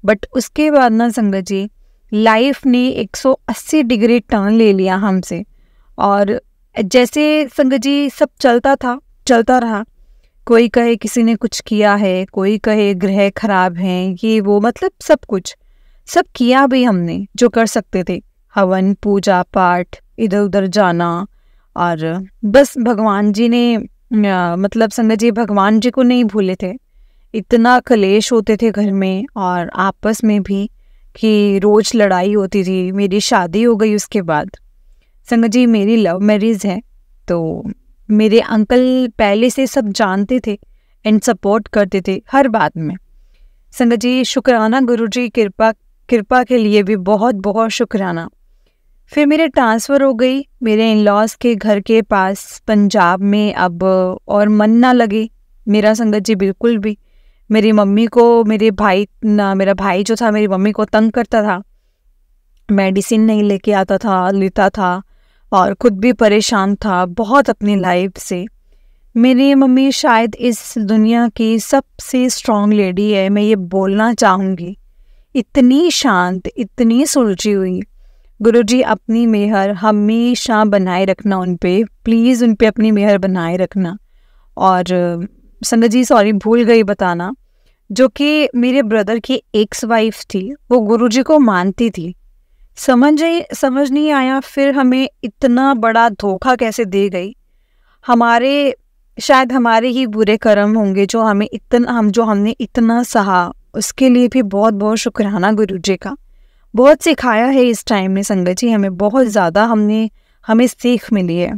बट उसके बाद ना संगत जी, लाइफ ने 180 डिग्री टर्न ले लिया हमसे। और जैसे संगत जी सब चलता रहा। कोई कहे किसी ने कुछ किया है, कोई कहे ग्रह खराब हैं, ये वो, मतलब सब किया भी हमने जो कर सकते थे। हवन, पूजा पाठ, इधर उधर जाना, और बस भगवान जी ने मतलब संगत जी भगवान जी को नहीं भूले थे। इतना कलेश होते थे घर में और आपस में भी कि रोज लड़ाई होती थी। मेरी शादी हो गई उसके बाद। संगत जी मेरी लव मैरिज है, तो मेरे अंकल पहले से सब जानते थे एंड सपोर्ट करते थे हर बात में। संगत जी शुक्राना गुरुजी कृपा के लिए भी बहुत बहुत शुक्राना। फिर मेरे ट्रांसफ़र हो गई मेरे इन लॉज के घर के पास पंजाब में अब, और मन ना लगे मेरा संगत जी बिल्कुल भी। मेरी मम्मी को मेरा भाई जो था मेरी मम्मी को तंग करता था, मेडिसिन नहीं लेता था और खुद भी परेशान था बहुत अपनी लाइफ से। मेरी मम्मी शायद इस दुनिया की सबसे स्ट्रॉन्ग लेडी है, मैं ये बोलना चाहूँगी। इतनी शांत, इतनी सुलझी हुई। गुरुजी अपनी मेहर हमेशा बनाए रखना उन पे, प्लीज़ उन पे अपनी मेहर बनाए रखना। और संगत जी सॉरी भूल गई बताना, जो कि मेरे ब्रदर की एक्स वाइफ थी, वो गुरुजी को मानती थी। समझ नहीं आया फिर हमें इतना बड़ा धोखा कैसे दे गई। शायद हमारे ही बुरे कर्म होंगे जो हमने इतना सहा, उसके लिए भी बहुत बहुत शुक्राना गुरुजी का। बहुत सिखाया है इस टाइम में संगत जी, हमें बहुत ज़्यादा हमें सीख मिली है।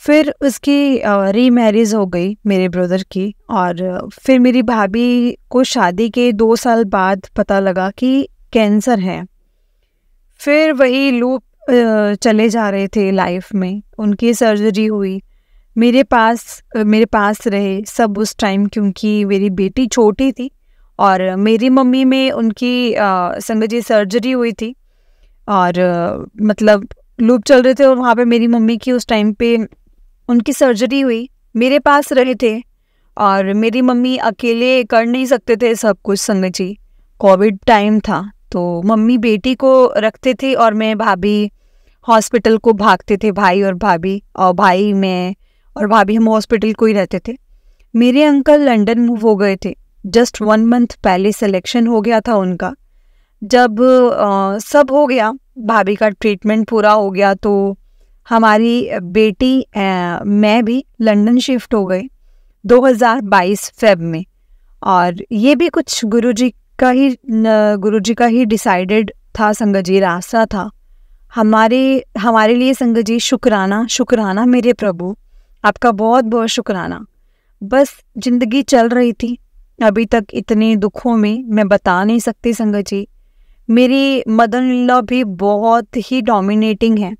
फिर उसकी रीमैरिज हो गई मेरे ब्रदर की, और फिर मेरी भाभी को शादी के 2 साल बाद पता लगा कि कैंसर है। फिर वही लूप चले जा रहे थे लाइफ में। उनकी सर्जरी हुई, मेरे पास रहे सब उस टाइम, क्योंकि मेरी बेटी छोटी थी और मेरी मम्मी में उनकी संगत जी सर्जरी हुई थी, और मतलब लूप चल रहे थे, और वहाँ पे मेरी मम्मी की उस टाइम पे उनकी सर्जरी हुई। मेरे पास रहे थे, और मेरी मम्मी अकेले कर नहीं सकते थे सब कुछ संगत जी, कोविड टाइम था, तो मम्मी बेटी को रखते थे और मैं भाभी हॉस्पिटल को भागते थे। भाई और भाभी, और भाई मैं और भाभी हम हॉस्पिटल को ही रहते थे। मेरे अंकल लंदन मूव हो गए थे, जस्ट 1 मंथ पहले सिलेक्शन हो गया था उनका। जब सब हो गया, भाभी का ट्रीटमेंट पूरा हो गया, तो हमारी बेटी मैं भी लंदन शिफ्ट हो गई 2022 फेब में। और ये भी कुछ गुरुजी का ही डिसाइडेड था संगत जी, रास्ता था हमारे लिए। संगत जी शुक्राना, शुक्राना मेरे प्रभु, आपका बहुत बहुत शुक्राना। बस जिंदगी चल रही थी अभी तक, इतने दुखों में मैं बता नहीं सकती संगत जी। मेरी मदर इन लॉ भी बहुत ही डोमिनेटिंग है,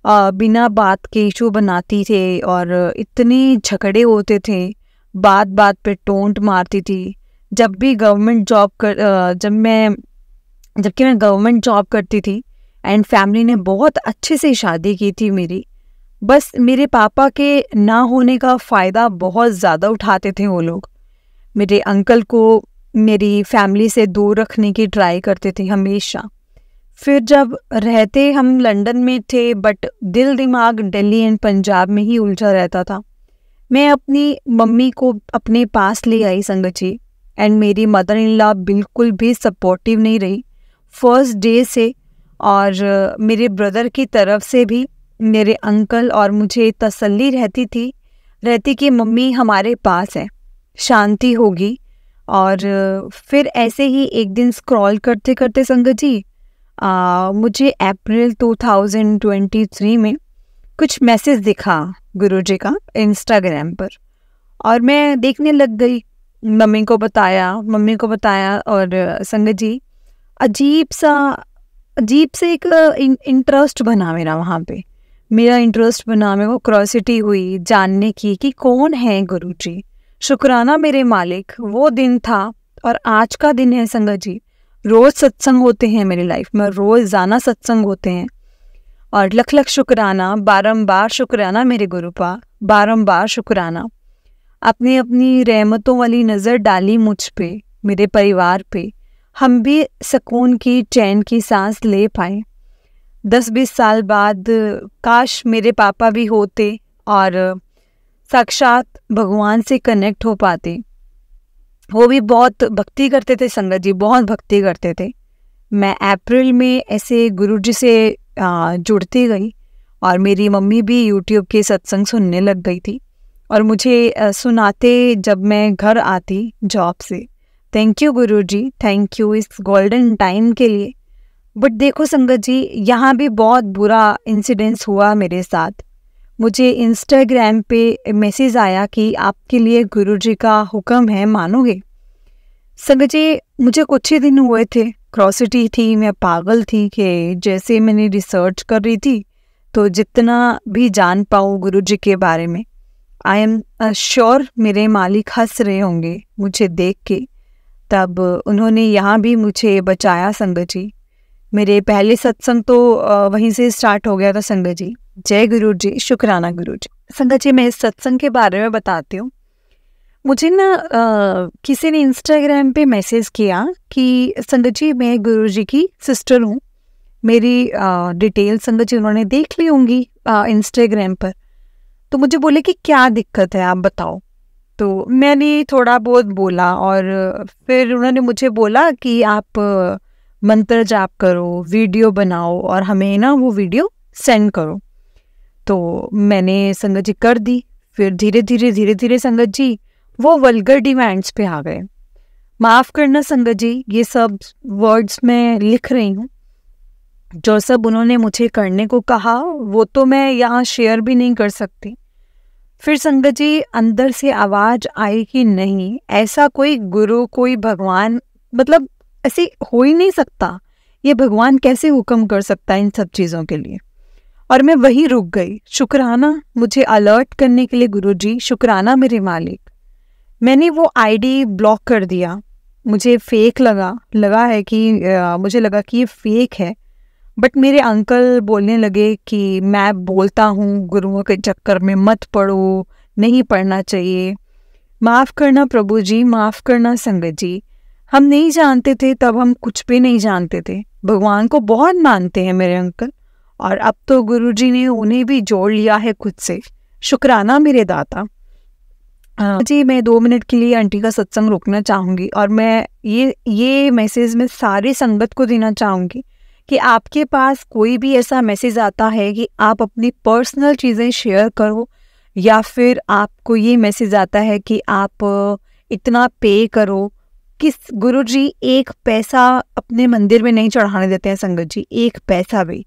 बिना बात के इशू बनाती थे और इतने झगड़े होते थे, बात बात पे टोंट मारती थी। जबकि मैं गवर्नमेंट जॉब करती थी एंड फैमिली ने बहुत अच्छे से शादी की थी मेरी। बस मेरे पापा के ना होने का फ़ायदा बहुत ज़्यादा उठाते थे वो लोग। मेरे अंकल को मेरी फैमिली से दूर रखने की ट्राई करते थे हमेशा। फिर जब रहते हम लंदन में थे, बट दिल दिमाग दिल्ली एंड पंजाब में ही उलझा रहता था। मैं अपनी मम्मी को अपने पास ले आई संगत जी, एंड मेरी मदर इन लॉ बिल्कुल भी सपोर्टिव नहीं रही फर्स्ट डे से। और मेरे ब्रदर की तरफ से भी मेरे अंकल और मुझे तसल्ली रहती कि मम्मी हमारे पास है, शांति होगी। और फिर ऐसे ही एक दिन स्क्रॉल करते करते संगत जी मुझे अप्रैल 2023 में कुछ मैसेज दिखा गुरुजी का इंस्टाग्राम पर, और मैं देखने लग गई। मम्मी को बताया और संगत जी अजीब से एक इंटरेस्ट बना मेरा वहाँ पे। मेरा इंटरेस्ट बना, मेरे को क्यूरियोसिटी हुई जानने की कि कौन है गुरुजी। शुक्राना मेरे मालिक, वो दिन था और आज का दिन है संगत जी। रोज सत्संग होते हैं मेरी लाइफ में, रोजाना सत्संग होते हैं, और लख लख शुक्राना, बारंबार शुक्राना मेरे गुरुपा, बारंबार शुक्राना। आपने अपनी रहमतों वाली नज़र डाली मुझ पे, मेरे परिवार पे। हम भी सुकून की, चैन की सांस ले पाए। 10-20 साल बाद काश मेरे पापा भी होते और साक्षात भगवान से कनेक्ट हो पाते। वो भी बहुत भक्ति करते थे संगत जी, बहुत भक्ति करते थे। मैं अप्रैल में ऐसे गुरुजी से जुड़ती गई, और मेरी मम्मी भी यूट्यूब के सत्संग सुनने लग गई थी और मुझे सुनाते जब मैं घर आती जॉब से। Thank you Guruji, thank you इस गोल्डन टाइम के लिए। बट देखो संगत जी, यहाँ भी बहुत बुरा इंसिडेंस हुआ मेरे साथ। मुझे इंस्टाग्राम पे मैसेज आया कि आपके लिए गुरुजी का हुक्म है, मानोगे? संगत जी मुझे कुछ ही दिन हुए थे, क्यूरियोसिटी थी, मैं पागल थी कि जैसे मैंने रिसर्च कर रही थी तो जितना भी जान पाऊँ गुरुजी के बारे में। आई एम श्योर मेरे मालिक हंस रहे होंगे मुझे देख के। तब उन्होंने यहाँ भी मुझे बचाया संगत जी। मेरे पहले सत्संग तो वहीं से स्टार्ट हो गया था संगत जी। जय गुरु जी, शुक्राना गुरु जी। संगत जी मैं इस सत्संग के बारे में बताती हूँ। मुझे ना किसी ने इंस्टाग्राम पे मैसेज किया कि संगत जी मैं गुरु जी की सिस्टर हूँ। मेरी डिटेल संगत जी उन्होंने देख ली होंगी इंस्टाग्राम पर। तो मुझे बोले कि क्या दिक्कत है आप बताओ। तो मैंने थोड़ा बहुत बोला, और फिर उन्होंने मुझे बोला कि आप मंत्र जाप करो, वीडियो बनाओ और हमें ना वो वीडियो सेंड करो। तो मैंने संगत जी कर दी। फिर धीरे धीरे संगत जी वो वल्गर डिमांड्स पे आ गए। माफ़ करना संगत जी, ये सब वर्ड्स मैं लिख रही हूँ। जो सब उन्होंने मुझे करने को कहा वो तो मैं यहाँ शेयर भी नहीं कर सकती। फिर संगत जी अंदर से आवाज़ आई कि नहीं, ऐसा कोई गुरु, कोई भगवान, मतलब ऐसे हो ही नहीं सकता। ये भगवान कैसे हुक्म कर सकता है इन सब चीज़ों के लिए। और मैं वही रुक गई। शुक्राना मुझे अलर्ट करने के लिए गुरुजी, शुक्राना मेरे मालिक। मैंने वो आईडी ब्लॉक कर दिया। मुझे फेक लगा है कि मुझे लगा कि ये फेक है। बट मेरे अंकल बोलने लगे कि मैं बोलता हूँ गुरुओं के चक्कर में मत पड़ो, नहीं पढ़ना चाहिए। माफ़ करना प्रभु जी, माफ़ करना संगत जी। हम नहीं जानते थे तब, हम कुछ भी नहीं जानते थे। भगवान को बहुत मानते हैं मेरे अंकल, और अब तो गुरुजी ने उन्हें भी जोड़ लिया है खुद से। शुक्राना मेरे दाता। जी, मैं 2 मिनट के लिए आंटी का सत्संग रोकना चाहूँगी और मैं ये मैसेज मैं सारी संगत को देना चाहूँगी कि आपके पास कोई भी ऐसा मैसेज आता है कि आप अपनी पर्सनल चीज़ें शेयर करो, या फिर आपको ये मैसेज आता है कि आप इतना पे करो, किस गुरुजी एक पैसा अपने मंदिर में नहीं चढ़ाने देते हैं संगत जी, एक पैसा भी।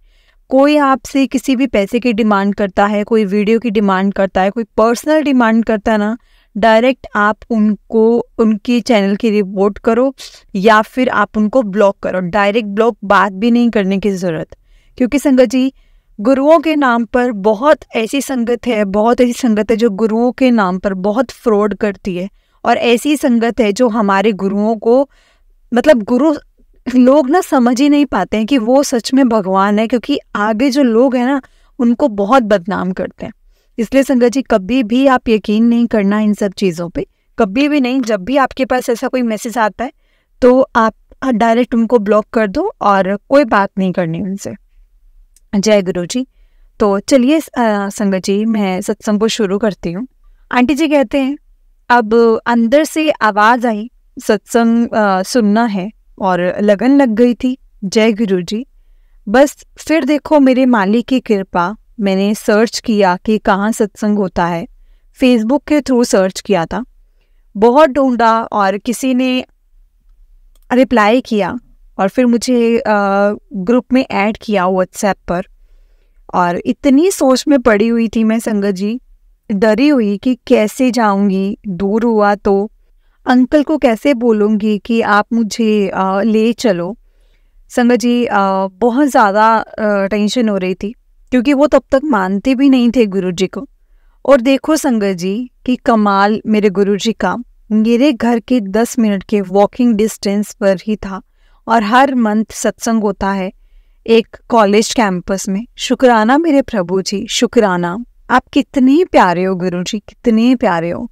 कोई आपसे किसी भी पैसे की डिमांड करता है, कोई वीडियो की डिमांड करता है, कोई पर्सनल डिमांड करता है ना, डायरेक्ट आप उनको उनकी चैनल की रिपोर्ट करो या फिर आप उनको ब्लॉक करो। डायरेक्ट ब्लॉक, बात भी नहीं करने की ज़रूरत। क्योंकि संगत जी, गुरुओं के नाम पर बहुत ऐसी संगत है जो गुरुओं के नाम पर बहुत फ्रॉड करती है, और ऐसी संगत है जो हमारे गुरुओं को, मतलब गुरु लोग ना समझ ही नहीं पाते हैं कि वो सच में भगवान है, क्योंकि आगे जो लोग हैं ना उनको बहुत बदनाम करते हैं। इसलिए संगत जी, कभी भी आप यकीन नहीं करना इन सब चीज़ों पे, कभी भी नहीं। जब भी आपके पास ऐसा कोई मैसेज आता है तो आप डायरेक्ट उनको ब्लॉक कर दो और कोई बात नहीं करनी उनसे। जय गुरु जी। तो चलिए संगत जी, मैं सत्संग को शुरू करती हूँ। आंटी जी कहते हैं, अब अंदर से आवाज़ आई, सत्संग सुनना है, और लगन लग गई थी। जय गुरु जी। बस फिर देखो मेरे मालिक की कृपा, मैंने सर्च किया कि कहाँ सत्संग होता है। फेसबुक के थ्रू सर्च किया था, बहुत ढूंढा और किसी ने रिप्लाई किया और फिर मुझे ग्रुप में ऐड किया व्हाट्सएप पर। और इतनी सोच में पड़ी हुई थी मैं संगत जी, डरी हुई कि कैसे जाऊंगी, दूर हुआ तो अंकल को कैसे बोलूँगी कि आप मुझे ले चलो। संगत जी, बहुत ज़्यादा टेंशन हो रही थी, क्योंकि वो तब तक मानते भी नहीं थे गुरुजी को। और देखो संगत जी कि कमाल मेरे गुरुजी का, मेरे घर के 10 मिनट के वॉकिंग डिस्टेंस पर ही था, और हर मंथ सत्संग होता है एक कॉलेज कैंपस में। शुक्राना मेरे प्रभु जी, शुक्राना। आप कितने प्यारे हो गुरुजी, कितने प्यारे हो।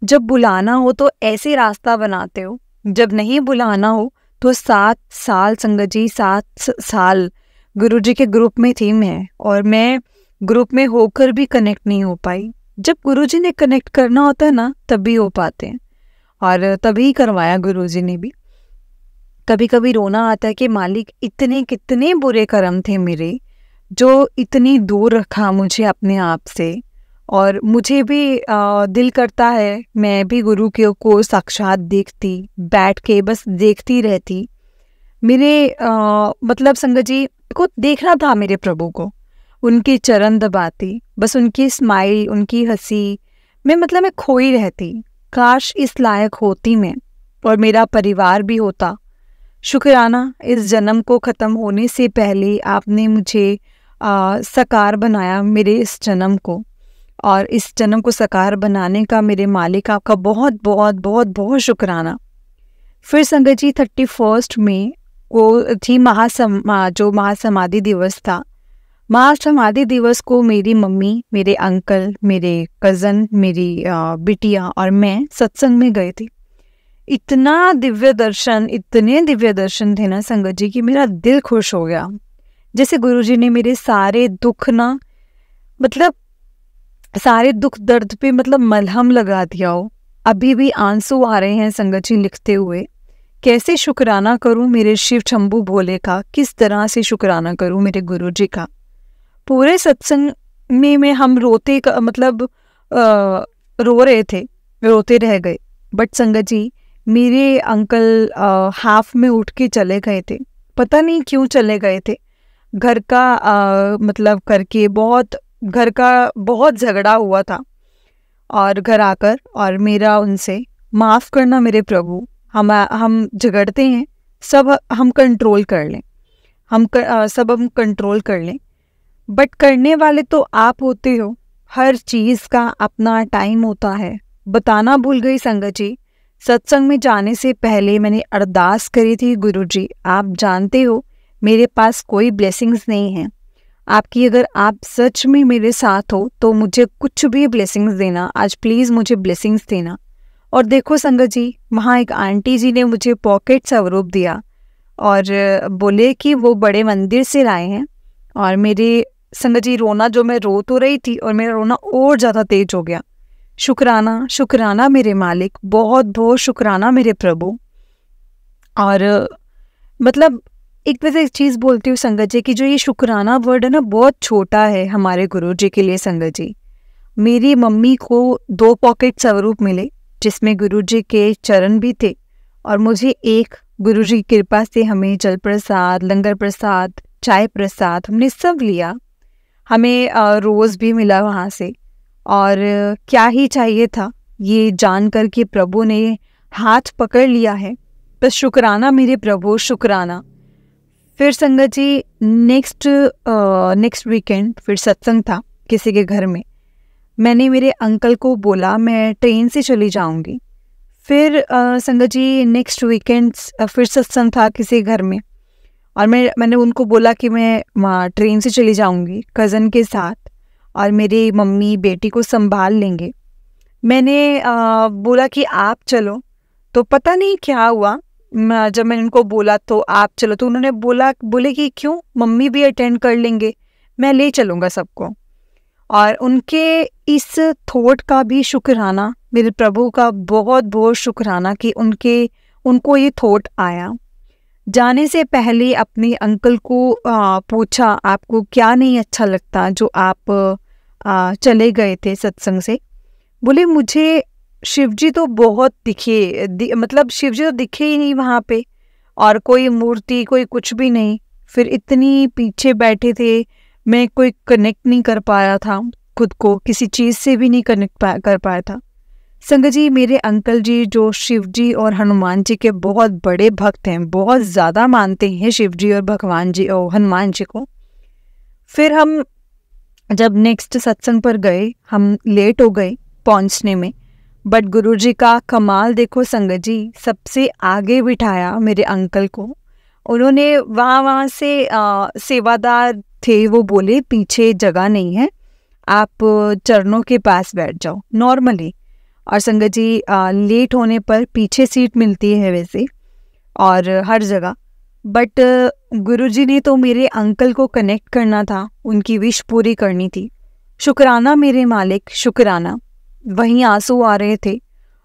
जब बुलाना हो तो ऐसे रास्ता बनाते हो, जब नहीं बुलाना हो तो 7 साल संगत जी, 7 साल गुरुजी के ग्रुप में थी मैं, और मैं ग्रुप में होकर भी कनेक्ट नहीं हो पाई। जब गुरुजी ने कनेक्ट करना होता है ना, तभी हो पाते हैं, और तभी करवाया गुरुजी ने भी। कभी कभी रोना आता है कि मालिक, इतने कितने बुरे कर्म थे मेरे, जो इतनी दूर रखा मुझे अपने आप से। और मुझे भी दिल करता है मैं भी गुरु के को साक्षात देखती, बैठ के बस देखती रहती। मेरे मतलब संगत जी को देखना था मेरे प्रभु को, उनके चरण दबाती, बस उनकी स्माइल, उनकी हंसी में मतलब मैं खोई रहती। काश इस लायक होती मैं, और मेरा परिवार भी होता। शुक्राना, इस जन्म को ख़त्म होने से पहले आपने मुझे साकार बनाया, मेरे इस जन्म को, और इस जन्म को साकार बनाने का मेरे मालिक आपका बहुत बहुत बहुत बहुत शुक्राना। फिर संगत जी 31 मई को थी जो महासमाधि दिवस था। महासमाधि दिवस को मेरी मम्मी, मेरे अंकल, मेरे कज़न, मेरी बिटिया और मैं सत्संग में गए थे। इतना दिव्य दर्शन, इतने दिव्य दर्शन थे ना संगत जी कि मेरा दिल खुश हो गया। जैसे गुरुजी ने मेरे सारे दुख ना, मतलब सारे दुख दर्द पे मतलब मलहम लगा दिया हो। अभी भी आंसू आ रहे हैं संगत जी लिखते हुए। कैसे शुक्राना करूं मेरे शिव शंभू भोले का, किस तरह से शुक्राना करूं मेरे गुरुजी का। पूरे सत्संग में हम रोते का मतलब रो रहे थे, रोते रह गए। बट संगत जी, मेरे अंकल हाफ में उठ के चले गए थे, पता नहीं क्यों चले गए थे। घर का मतलब करके घर का बहुत झगड़ा हुआ था, और घर आकर और मेरा उनसे, माफ़ करना मेरे प्रभु, हम झगड़ते हैं, सब हम कंट्रोल कर लें, सब हम कंट्रोल कर लें, बट करने वाले तो आप होते हो। हर चीज़ का अपना टाइम होता है। बताना भूल गई संगत जी, सत्संग में जाने से पहले मैंने अरदास करी थी, गुरुजी आप जानते हो मेरे पास कोई ब्लेसिंग्स नहीं है आपकी, अगर आप सच में मेरे साथ हो तो मुझे कुछ भी ब्लेसिंग्स देना, आज प्लीज़ मुझे ब्लेसिंग्स देना। और देखो संगत जी, वहाँ एक आंटी जी ने मुझे पॉकेट स्वरूप दिया और बोले कि वो बड़े मंदिर से लाए हैं। और मेरे संगत जी रोना, जो मैं रो तो रही थी और मेरा रोना और ज़्यादा तेज हो गया, शुक्राना, शुक्राना मेरे मालिक, बहुत बहुत शुक्राना मेरे प्रभु। और मतलब एक वैसे एक चीज़ बोलती हूँ संगत जी कि जो ये शुक्राना वर्ड है ना, बहुत छोटा है हमारे गुरु जी के लिए संगत जी। मेरी मम्मी को 2 पॉकेट स्वरूप मिले जिसमें गुरु जी के चरण भी थे, और मुझे एक गुरु जी की कृपा से हमें जल प्रसाद, लंगर प्रसाद, चाय प्रसाद हमने सब लिया। हमें रोज़ भी मिला वहाँ से, और क्या ही चाहिए था ये जानकर कि प्रभु ने हाथ पकड़ लिया है। बस शुक्राना मेरे प्रभु, शुक्राना। फिर संगत जी नेक्स्ट वीकेंड फिर सत्संग था किसी के घर में। मैंने मेरे अंकल को बोला मैं ट्रेन से चली जाऊंगी। फिर संगत जी नेक्स्ट वीकेंड फिर सत्संग था किसी घर में, और मैंने उनको बोला कि मैं वहाँ ट्रेन से चली जाऊंगी कज़न के साथ, और मेरी मम्मी बेटी को संभाल लेंगे। मैंने बोला कि आप चलो, तो पता नहीं क्या हुआ, जब मैंने उनको बोला तो आप चलो, तो उन्होंने बोले कि क्यों, मम्मी भी अटेंड कर लेंगे, मैं ले चलूँगा सबको। और उनके इस थॉट का भी शुक्राना मेरे प्रभु का, बहुत बहुत शुक्राना कि उनको ये थॉट आया। जाने से पहले अपने अंकल को पूछा आपको क्या नहीं अच्छा लगता जो आप चले गए थे सत्संग से। बोले मुझे शिवजी तो बहुत मतलब शिवजी तो दिखे ही नहीं वहाँ पे, और कोई मूर्ति कोई कुछ भी नहीं। फिर इतनी पीछे बैठे थे, मैं कोई कनेक्ट नहीं कर पाया था, खुद को किसी चीज़ से भी नहीं कनेक्ट कर पाया था। संगत जी मेरे अंकल जी जो शिव जी और हनुमान जी के बहुत बड़े भक्त हैं, बहुत ज़्यादा मानते हैं शिव जी और भगवान जी और हनुमान जी को। फिर हम जब नेक्स्ट सत्संग पर गए, हम लेट हो गए पहुंचने में, बट गुरुजी का कमाल देखो संगत जी, सबसे आगे बिठाया मेरे अंकल को। उन्होंने वहाँ से सेवादार थे, वो बोले पीछे जगह नहीं है, आप चरणों के पास बैठ जाओ नॉर्मली। और संगत जी लेट होने पर पीछे सीट मिलती है वैसे और हर जगह, बट गुरुजी ने तो मेरे अंकल को कनेक्ट करना था, उनकी विश पूरी करनी थी। शुक्राना मेरे मालिक, शुक्राना। वहीं आंसू आ रहे थे,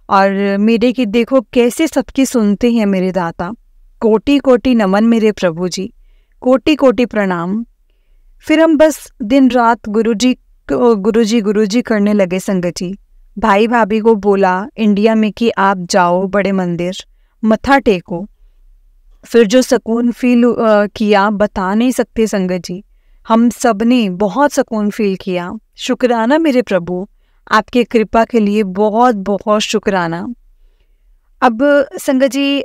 और मेरे की देखो कैसे सबकी सुनते हैं मेरे दाता। कोटि कोटि नमन मेरे प्रभु जी, कोटि कोटि प्रणाम। फिर हम बस दिन रात गुरुजी करने लगे संगत जी। भाई भाभी को बोला इंडिया में कि आप जाओ बड़े मंदिर, मत्था टेको। फिर जो सुकून फील किया बता नहीं सकते संगत जी, हम सब ने बहुत सुकून फील किया। शुक्राना मेरे प्रभु, आपके कृपा के लिए बहुत बहुत शुक्राना। अब संगत जी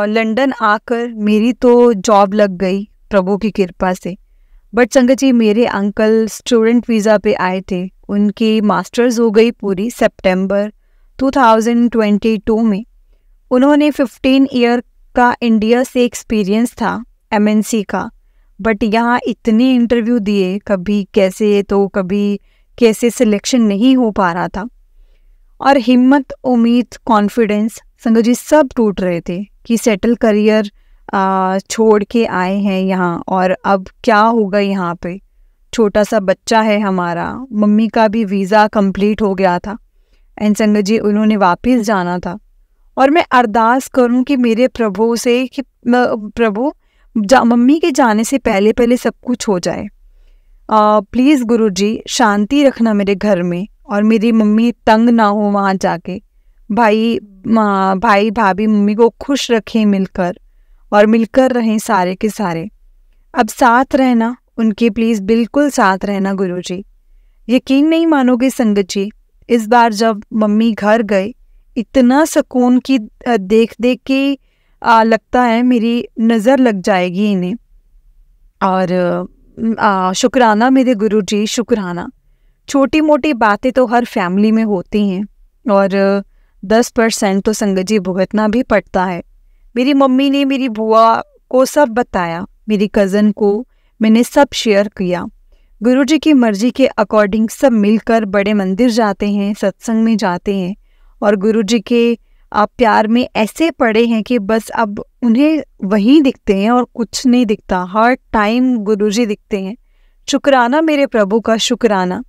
लंदन आकर मेरी तो जॉब लग गई प्रभु की कृपा से, बट संगत जी मेरे अंकल स्टूडेंट वीज़ा पे आए थे, उनकी मास्टर्स हो गई पूरी सितंबर 2022 में। उन्होंने 15 ईयर का इंडिया से एक्सपीरियंस था MNC का, बट यहाँ इतने इंटरव्यू दिए, कभी कैसे तो कभी कैसे सिलेक्शन नहीं हो पा रहा था। और हिम्मत, उम्मीद, कॉन्फिडेंस संगत जी सब टूट रहे थे कि सेटल करियर छोड़ के आए हैं यहाँ, और अब क्या होगा यहाँ पे। छोटा सा बच्चा है हमारा, मम्मी का भी वीज़ा कंप्लीट हो गया था, एंड संगत जी उन्होंने वापस जाना था। और मैं अरदास करूं कि मेरे प्रभु से कि प्रभु मम्मी के जाने से पहले पहले सब कुछ हो जाए। प्लीज़ गुरुजी शांति रखना मेरे घर में, और मेरी मम्मी तंग ना हो वहाँ जाके। भाई भाभी मम्मी को खुश रखें मिलकर, और मिलकर रहें सारे के सारे। अब साथ रहना उनके, प्लीज़ बिल्कुल साथ रहना गुरुजी। यकीन नहीं मानोगे संगत जी, इस बार जब मम्मी घर गए, इतना सुकून की देख के लगता है मेरी नज़र लग जाएगी इन्हें। और शुक्राना मेरे गुरुजी, शुक्राना। छोटी मोटी बातें तो हर फैमिली में होती हैं, और 10% तो संगत जी भुगतना भी पड़ता है। मेरी मम्मी ने मेरी बुआ को सब बताया, मेरी कज़न को मैंने सब शेयर किया। गुरुजी की मर्जी के अकॉर्डिंग सब मिलकर बड़े मंदिर जाते हैं, सत्संग में जाते हैं, और गुरुजी के प्यार में ऐसे पड़े हैं कि बस अब उन्हें वही दिखते हैं और कुछ नहीं दिखता, हर टाइम गुरुजी दिखते हैं। शुक्राना मेरे प्रभु का, शुक्राना।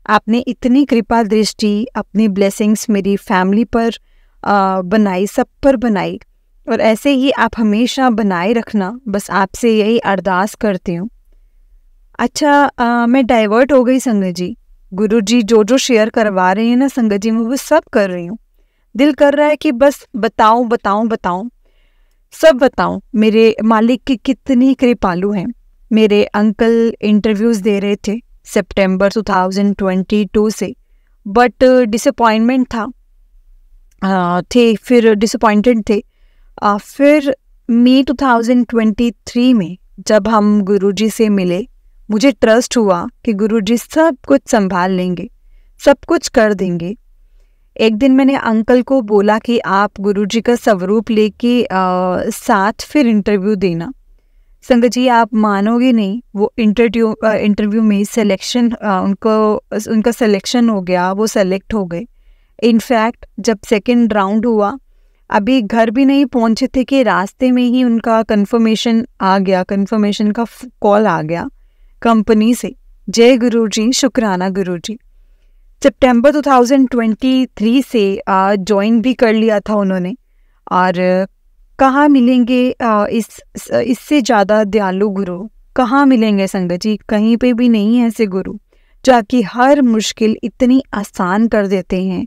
आपने इतनी कृपा दृष्टि, अपनी ब्लेसिंग्स मेरी फैमिली पर बनाई, सब पर बनाई, और ऐसे ही आप हमेशा बनाए रखना, बस आपसे यही अरदास करती हूँ। अच्छा, मैं डाइवर्ट हो गई संगत जी। गुरु जी जो जो शेयर करवा रहे हैं ना संगत जी, मैं वो सब कर रही हूँ। दिल कर रहा है कि बस बताऊं बताऊं बताऊं, सब बताऊं मेरे मालिक की कितनी कृपालु हैं। मेरे अंकल इंटरव्यूज़ दे रहे थे सितंबर 2022 से, बट डिसअपॉइंटमेंट था, थे, फिर डिसअपॉइंटेड थे। फिर मई 2023 में जब हम गुरुजी से मिले, मुझे ट्रस्ट हुआ कि गुरुजी सब कुछ संभाल लेंगे, सब कुछ कर देंगे। एक दिन मैंने अंकल को बोला कि आप गुरुजी का स्वरूप लेके साथ फिर इंटरव्यू देना। संगत जी आप मानोगे नहीं, वो इंटरव्यू में सिलेक्शन, उनका सिलेक्शन हो गया, वो सेलेक्ट हो गए। इनफैक्ट जब सेकंड राउंड हुआ, अभी घर भी नहीं पहुंचे थे कि रास्ते में ही उनका कंफर्मेशन आ गया, कंफर्मेशन का कॉल आ गया कंपनी से। जय गुरुजी, शुक्राना गुरुजी। सितंबर 2023 से ज्वाइन भी कर लिया था उन्होंने। और कहाँ मिलेंगे इससे ज़्यादा दयालु गुरु, कहाँ मिलेंगे संगत जी? कहीं पे भी नहीं है ऐसे गुरु जो आपकी हर मुश्किल इतनी आसान कर देते हैं।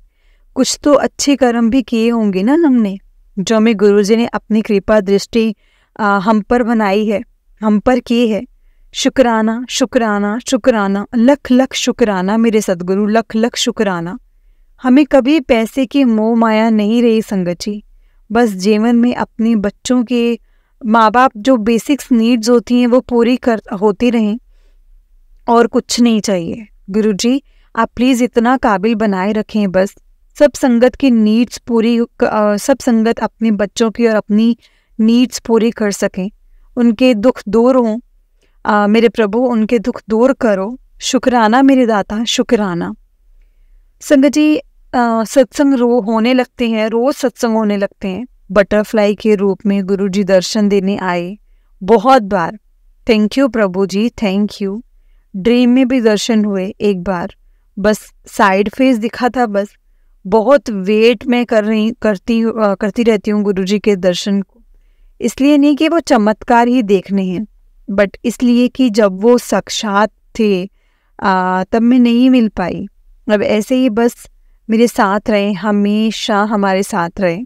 कुछ तो अच्छे कर्म भी किए होंगे ना हमने, जो हमें गुरुजी ने अपनी कृपा दृष्टि हम पर बनाई है, हम पर की है। शुक्राना शुक्राना शुक्राना, लख लख शुक्राना मेरे सदगुरु, लख लख शुक्राना। हमें कभी पैसे की मोह माया नहीं रही संगत जी। बस जीवन में अपने बच्चों के, माँ बाप जो बेसिक्स नीड्स होती हैं वो पूरी होती रहें, और कुछ नहीं चाहिए। गुरुजी आप प्लीज़ इतना काबिल बनाए रखें, बस सब संगत की नीड्स पूरी, सब संगत अपने बच्चों की और अपनी नीड्स पूरी कर सकें, उनके दुख दूर हों। मेरे प्रभु उनके दुख दूर करो। शुक्राना मेरे दाता, शुक्राना। संगत जी सत्संग होने लगते हैं, रोज़ सत्संग होने लगते हैं। बटरफ्लाई के रूप में गुरुजी दर्शन देने आए बहुत बार। थैंक यू प्रभु जी, थैंक यू। ड्रीम में भी दर्शन हुए एक बार, बस साइड फेस दिखा था बस। बहुत वेट मैं करती रहती हूँ गुरुजी के दर्शन को, इसलिए नहीं कि वो चमत्कार ही देखने हैं, बट इसलिए कि जब वो साक्षात थे तब मैं नहीं मिल पाई। अब ऐसे ही बस मेरे साथ रहे, हमेशा हमारे साथ रहे।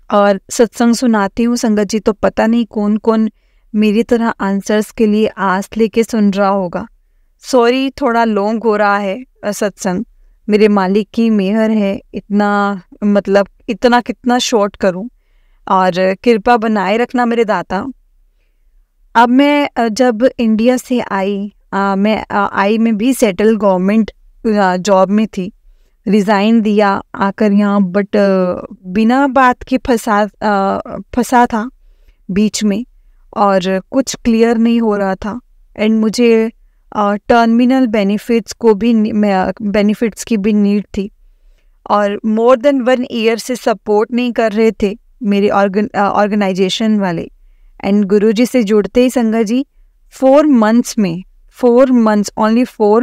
और सत्संग सुनाती हूँ संगत जी, तो पता नहीं कौन कौन मेरी तरह आंसर्स के लिए आस लेके सुन रहा होगा। सॉरी थोड़ा लॉन्ग हो रहा है सत्संग, मेरे मालिक की मेहर है। इतना कितना शॉर्ट करूँ, और कृपा बनाए रखना मेरे दाता। अब मैं जब इंडिया से आई, मैं भी सेटल गवर्नमेंट जॉब में थी, रिज़ाइन दिया आकर यहाँ, बट बिना बात के फंसा था बीच में, और कुछ क्लियर नहीं हो रहा था। एंड मुझे टर्मिनल बेनिफिट्स की भी नीड थी, और मोर देन 1 ईयर से सपोर्ट नहीं कर रहे थे मेरे ऑर्गेनाइजेशन वाले। एंड गुरुजी से जुड़ते ही संगत जी 4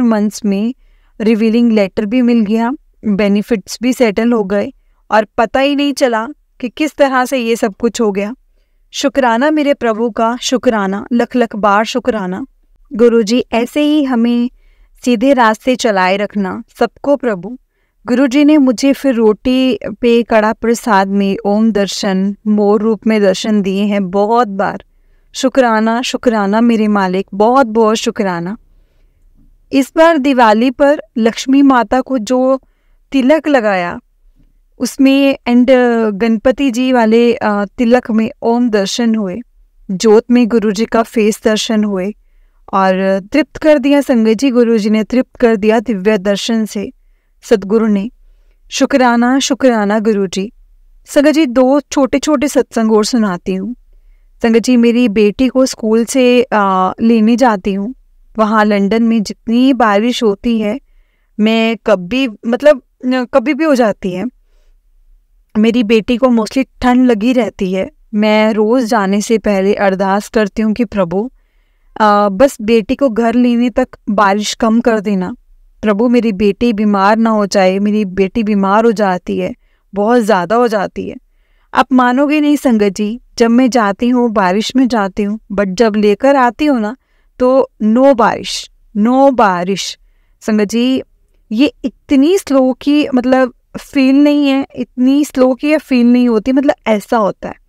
मंथ्स में रिवीलिंग लेटर भी मिल गया, बेनिफिट्स भी सेटल हो गए, और पता ही नहीं चला कि किस तरह से ये सब कुछ हो गया। शुक्राना मेरे प्रभु का, शुक्राना, लख लख बार शुक्राना। गुरुजी ऐसे ही हमें सीधे रास्ते चलाए रखना सबको प्रभु। गुरुजी ने मुझे फिर रोटी पे कड़ा प्रसाद में ओम दर्शन, मोर रूप में दर्शन दिए हैं बहुत बार। शुक्राना शुक्राना मेरे मालिक, बहुत बहुत शुक्राना। इस बार दिवाली पर लक्ष्मी माता को जो तिलक लगाया उसमें, एंड गणपति जी वाले तिलक में ओम दर्शन हुए, ज्योत में गुरुजी का फेस दर्शन हुए, और तृप्त कर दिया संगत जी। गुरुजी ने तृप्त कर दिया दिव्य दर्शन से, सदगुरु ने। शुक्राना शुक्राना गुरुजी। संगत जी 2 छोटे छोटे सत्संग और सुनाती हूँ। संगत जी मेरी बेटी को स्कूल से लेने जाती हूँ, वहाँ लंदन में जितनी बारिश होती है, मैं कभी भी हो जाती है, मेरी बेटी को मोस्टली ठंड लगी रहती है। मैं रोज़ जाने से पहले अरदास करती हूँ कि प्रभु बस बेटी को घर लेने तक बारिश कम कर देना, प्रभु मेरी बेटी बीमार ना हो जाए, मेरी बेटी बीमार हो जाती है, बहुत ज़्यादा हो जाती है। आप मानोगे नहीं संगत जी, जब मैं जाती हूँ बारिश में जाती हूँ, बट जब लेकर आती हूँ ना तो नो बारिश, नो बारिश। संगत जी ये इतनी स्लो की मतलब फील नहीं है, इतनी स्लो की फील नहीं होती, मतलब ऐसा होता है।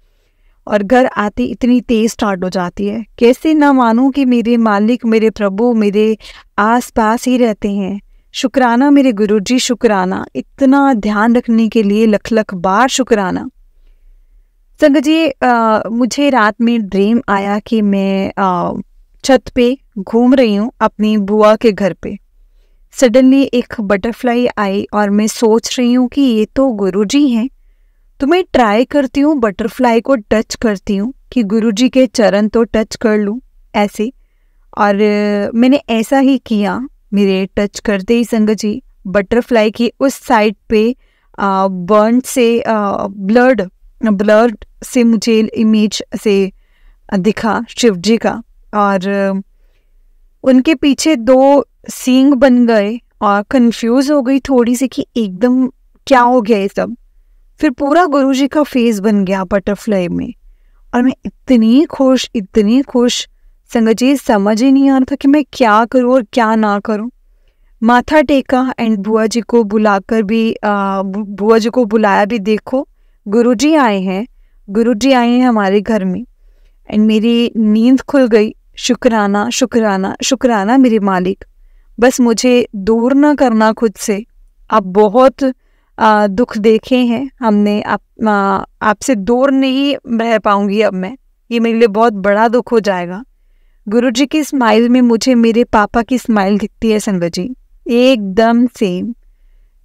और घर आती इतनी तेज स्टार्ट हो जाती है। कैसे ना मानूं कि मेरे मालिक, मेरे प्रभु मेरे आस पास ही रहते हैं। शुक्राना मेरे गुरुजी, शुक्राना, इतना ध्यान रखने के लिए लख लख बार शुक्राना। संगत जी मुझे रात में ड्रीम आया कि मैं छत पे घूम रही हूँ अपनी बुआ के घर पे। सडनली एक बटरफ्लाई आई और मैं सोच रही हूँ कि ये तो गुरुजी हैं। तो मैं ट्राई करती हूँ, बटरफ्लाई को टच करती हूँ कि गुरुजी के चरण तो टच कर लूँ ऐसे। और मैंने ऐसा ही किया। मेरे टच करते ही संगत जी बटरफ्लाई की उस साइड पे बर्न से ब्लड से मुझे इमेज से दिखा शिव जी का, और उनके पीछे 2 सींग बन गए और कंफ्यूज हो गई थोड़ी सी कि एकदम क्या हो गया ये सब। फिर पूरा गुरुजी का फेस बन गया बटरफ्लाई में, और मैं इतनी खुश संगत जी, समझ ही नहीं आ रहा था कि मैं क्या करूं और क्या ना करूं। माथा टेका एंड बुआ जी को बुलाकर भी बुआ जी को बुलाया भी, देखो गुरुजी आए हैं हमारे घर में। एंड मेरी नींद खुल गई। शुक्राना शुक्राना शुक्राना मेरे मालिक, बस मुझे दूर ना करना खुद से। अब बहुत दुख देखे हैं हमने, आपसे दूर नहीं रह पाऊंगी अब मैं, ये मेरे लिए बहुत बड़ा दुख हो जाएगा। गुरुजी की स्माइल में मुझे मेरे पापा की स्माइल दिखती है संगत जी, एकदम same.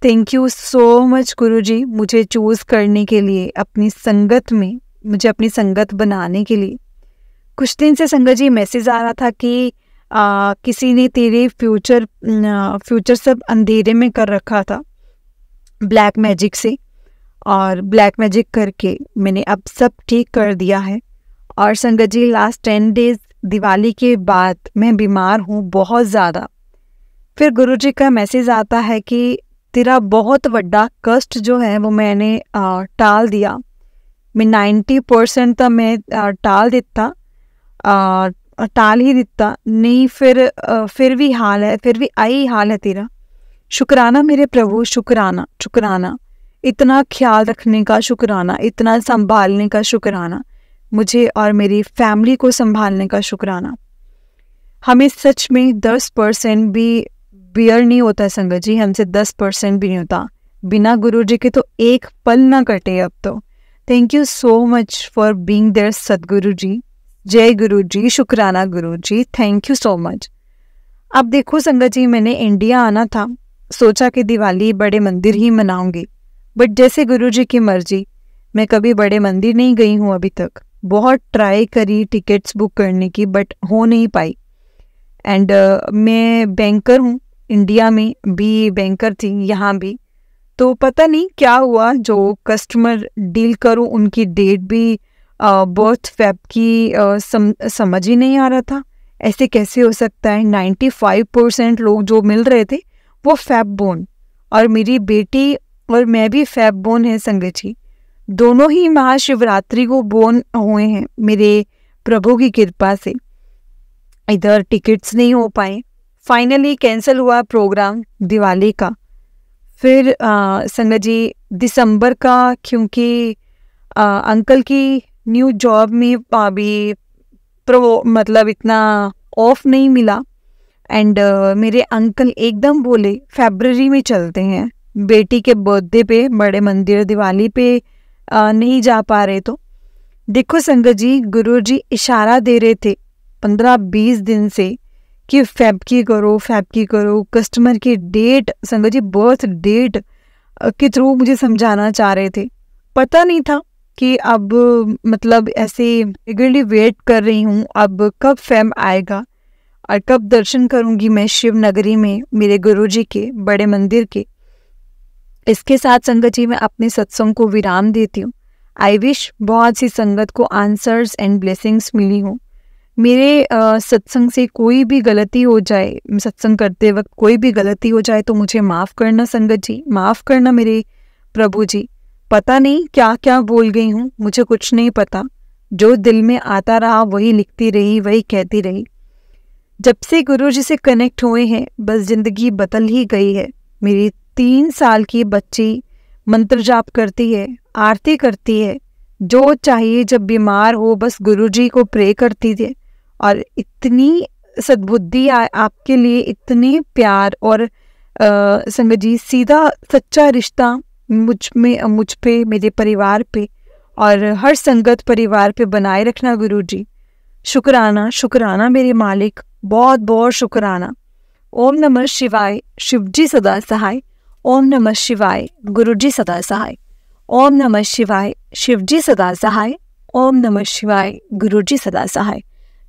Thank you so much गुरुजी, मुझे चूज करने के लिए अपनी संगत में, मुझे अपनी संगत बनाने के लिए। कुछ दिन से संगत जी मैसेज आ रहा था कि किसी ने तेरे फ्यूचर सब अंधेरे में कर रखा था ब्लैक मैजिक से, और ब्लैक मैजिक करके मैंने अब सब ठीक कर दिया है। और संगत जी लास्ट 10 डेज दिवाली के बाद मैं बीमार हूँ बहुत ज़्यादा। फिर गुरुजी का मैसेज आता है कि तेरा बहुत बड़ा कष्ट जो है वो मैंने टाल दिया। मैं 90% तो मैं टाल ही देता नहीं, फिर भी आई हाल है तेरा। शुक्राना मेरे प्रभु, शुक्राना शुक्राना, इतना ख्याल रखने का शुक्राना, इतना संभालने का शुक्राना, मुझे और मेरी फैमिली को संभालने का शुक्राना। हमें सच में 10% भी बियर नहीं होता संगत जी, हमसे 10% भी नहीं होता। बिना गुरुजी के तो एक पल ना कटे अब तो। Thank you so much for being there Sadhguru ji. जय गुरु जी, शुक्राना गुरु जी, थैंक यू सो मच। अब देखो संगत जी, मैंने इंडिया आना था, सोचा कि दिवाली बड़े मंदिर ही मनाऊंगी, बट जैसे गुरुजी की मर्जी, मैं कभी बड़े मंदिर नहीं गई हूँ अभी तक। बहुत ट्राई करी टिकट्स बुक करने की, बट हो नहीं पाई। एंड मैं बैंकर हूँ, इंडिया में भी बैंकर थी, यहाँ भी। तो पता नहीं क्या हुआ, जो कस्टमर डील करूँ उनकी डेट भी बर्थ फेब की समझ ही नहीं आ रहा था। ऐसे कैसे हो सकता है? 95% लोग जो मिल रहे थे वो फेब बोन, और मेरी बेटी और मैं भी फेब बोन है संगत जी। दोनों ही महाशिवरात्रि को बोन हुए हैं मेरे प्रभु की कृपा से। इधर टिकट्स नहीं हो पाए, फाइनली कैंसिल हुआ प्रोग्राम दिवाली का। फिर संगत जी दिसंबर का, क्योंकि अंकल की न्यू जॉब में अभी मतलब इतना ऑफ नहीं मिला, एंड मेरे अंकल एकदम बोले फरवरी में चलते हैं, बेटी के बर्थडे पे बड़े मंदिर दिवाली पे नहीं जा पा रहे। तो देखो संगत जी, गुरुजी इशारा दे रहे थे 15-20 दिन से कि फैब की करो। कस्टमर की डेट संगत जी, बर्थ डेट के थ्रू मुझे समझाना चाह रहे थे। पता नहीं था कि अब मतलब ऐसे रेगुलरली वेट कर रही हूँ अब कब फैब आएगा और कब दर्शन करूँगी मैं शिव नगरी में मेरे गुरुजी के बड़े मंदिर के। इसके साथ संगत जी मैं अपने सत्संग को विराम देती हूँ। आई विश बहुत सी संगत को आंसर्स एंड ब्लेसिंग्स मिली हों। मेरे सत्संग से कोई भी गलती हो जाए, सत्संग करते वक्त कोई भी गलती हो जाए तो मुझे माफ़ करना संगत जी, माफ़ करना मेरे प्रभु जी। पता नहीं क्या क्या बोल गई हूँ, मुझे कुछ नहीं पता। जो दिल में आता रहा वही लिखती रही, वही कहती रही। जब से गुरु जी से कनेक्ट हुए हैं बस ज़िंदगी बदल ही गई है। मेरी 3 साल की बच्ची मंत्र जाप करती है, आरती करती है, जो चाहिए जब बीमार हो बस गुरुजी को प्रे करती थी। और इतनी सद्बुद्धि आपके लिए, इतनी प्यार और संगत जी सीधा सच्चा रिश्ता मुझ पे, मेरे परिवार पे और हर संगत परिवार पे बनाए रखना गुरुजी। शुक्राना, शुक्राना मेरे मालिक, बहुत बहुत शुक्राना। ओम नमः शिवाय, शिवजी सदा सहाय। ओम नमः शिवाय, गुरुजी सदा सहाय। ओम नमः शिवाय, शिवजी सदा सहाय। ओम नमः शिवाय, गुरुजी सदा सहाय।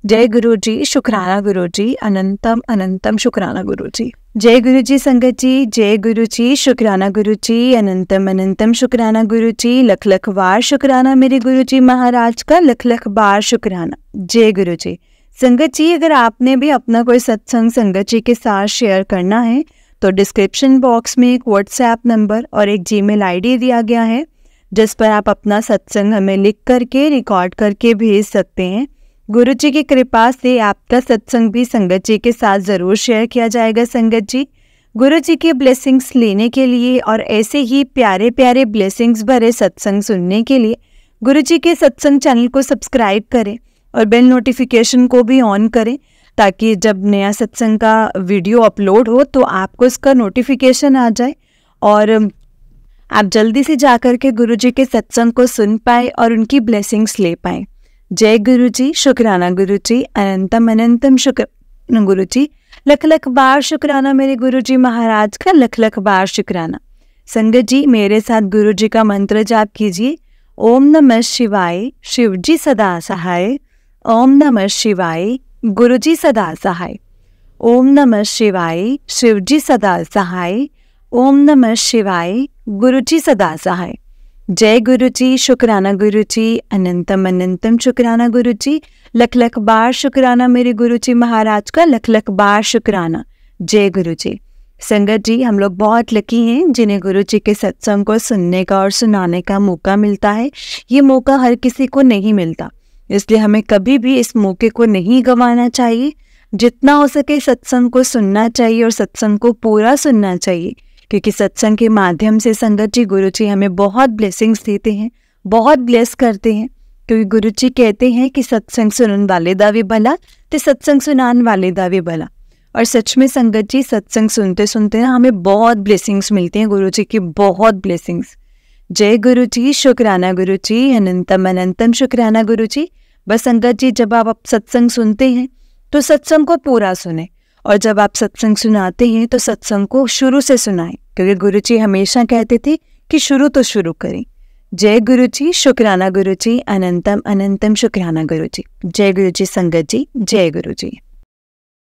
जय गुरुजी, शुक्राना गुरुजी, अनंतम अनंतम शुक्राना गुरुजी। जय गुरुजी संगत जी, जय गुरुजी, शुक्राना गुरुजी, अनंतम अनंतम शुक्राना गुरुजी। लख लख बार शुक्राना मेरे गुरुजी महाराज का, लख लख बार शुक्राना। जय गुरुजी। संगत जी, अगर आपने भी अपना कोई सत्संग संगत जी के साथ शेयर करना है तो डिस्क्रिप्शन बॉक्स में एक व्हाट्सएप नंबर और एक जीमेल आईडी दिया गया है, जिस पर आप अपना सत्संग हमें लिख करके रिकॉर्ड करके भेज सकते हैं। गुरु जी की कृपा से आपका सत्संग भी संगत जी के साथ ज़रूर शेयर किया जाएगा। संगत जी, गुरु जी के ब्लेसिंग्स लेने के लिए और ऐसे ही प्यारे प्यारे ब्लेसिंग्स भरे सत्संग सुनने के लिए गुरु जी के सत्संग चैनल को सब्सक्राइब करें और बेल नोटिफिकेशन को भी ऑन करें, ताकि जब नया सत्संग का वीडियो अपलोड हो तो आपको इसका नोटिफिकेशन आ जाए और आप जल्दी से जाकर के गुरु जी के सत्संग को सुन पाए और उनकी ब्लेसिंग्स ले पाए। जय गुरु जी, शुक्राना गुरु जी, अनंतम अनंतम शुक्राना गुरु जी। लख लख बार शुक्राना मेरे गुरु जी महाराज का, लख लख बार शुक्राना। संगत जी, मेरे साथ गुरु जी का मंत्र जाप कीजिए। ओम नमः शिवाय, शिवजी सदा सहाय। ओम नमः शिवाय, गुरुजी सदा सहाय। ओम नमः शिवाय, शिवजी सदा सहाय। ओम नमः शिवाय, गुरुजी सदा सहाय। जय गुरुजी, शुक्राना गुरुजी, अनंतम अनंतम शुक्राना गुरुजी। लख लख बार शुक्राना मेरे गुरुजी महाराज का, लख लख बार शुक्राना। जय गुरुजी। संगत जी, हम लोग बहुत लकी हैं जिन्हें गुरु जी के सत्संग को सुनने का और सुनाने का मौका मिलता है। ये मौका हर किसी को नहीं मिलता, इसलिए हमें कभी भी इस मौके को नहीं गंवाना चाहिए। जितना हो सके सत्संग को सुनना चाहिए और सत्संग को पूरा सुनना चाहिए, क्योंकि सत्संग के माध्यम से संगत जी गुरु जी हमें बहुत ब्लेसिंग्स देते हैं, बहुत ब्लेस करते हैं। क्योंकि गुरु जी कहते हैं कि सत्संग सुनने वाले दा भी भला ते सत्संग सुनाने वाले दा भी भला। और सच में संगत जी, सत्संग सुनते सुनते ना हमें बहुत ब्लेसिंग्स मिलती हैं, गुरु जी की बहुत ब्लेसिंग्स। जय गुरु जी, शुक्राना गुरु जी, अनंतम अनंतम शुक्राना गुरु जी। बस संगत जी, जब आप सत्संग सुनते हैं तो सत्संग को पूरा सुने, और जब आप सत्संग सुनाते हैं तो सत्संग को शुरू से सुनाएं, क्योंकि गुरु जी हमेशा कहते थे कि शुरू तो शुरू करें। जय गुरु जी, शुक्राना गुरु जी, अनंतम अनंतम शुक्राना गुरु जी। जय गुरु जी संगत जी, जय गुरु जी।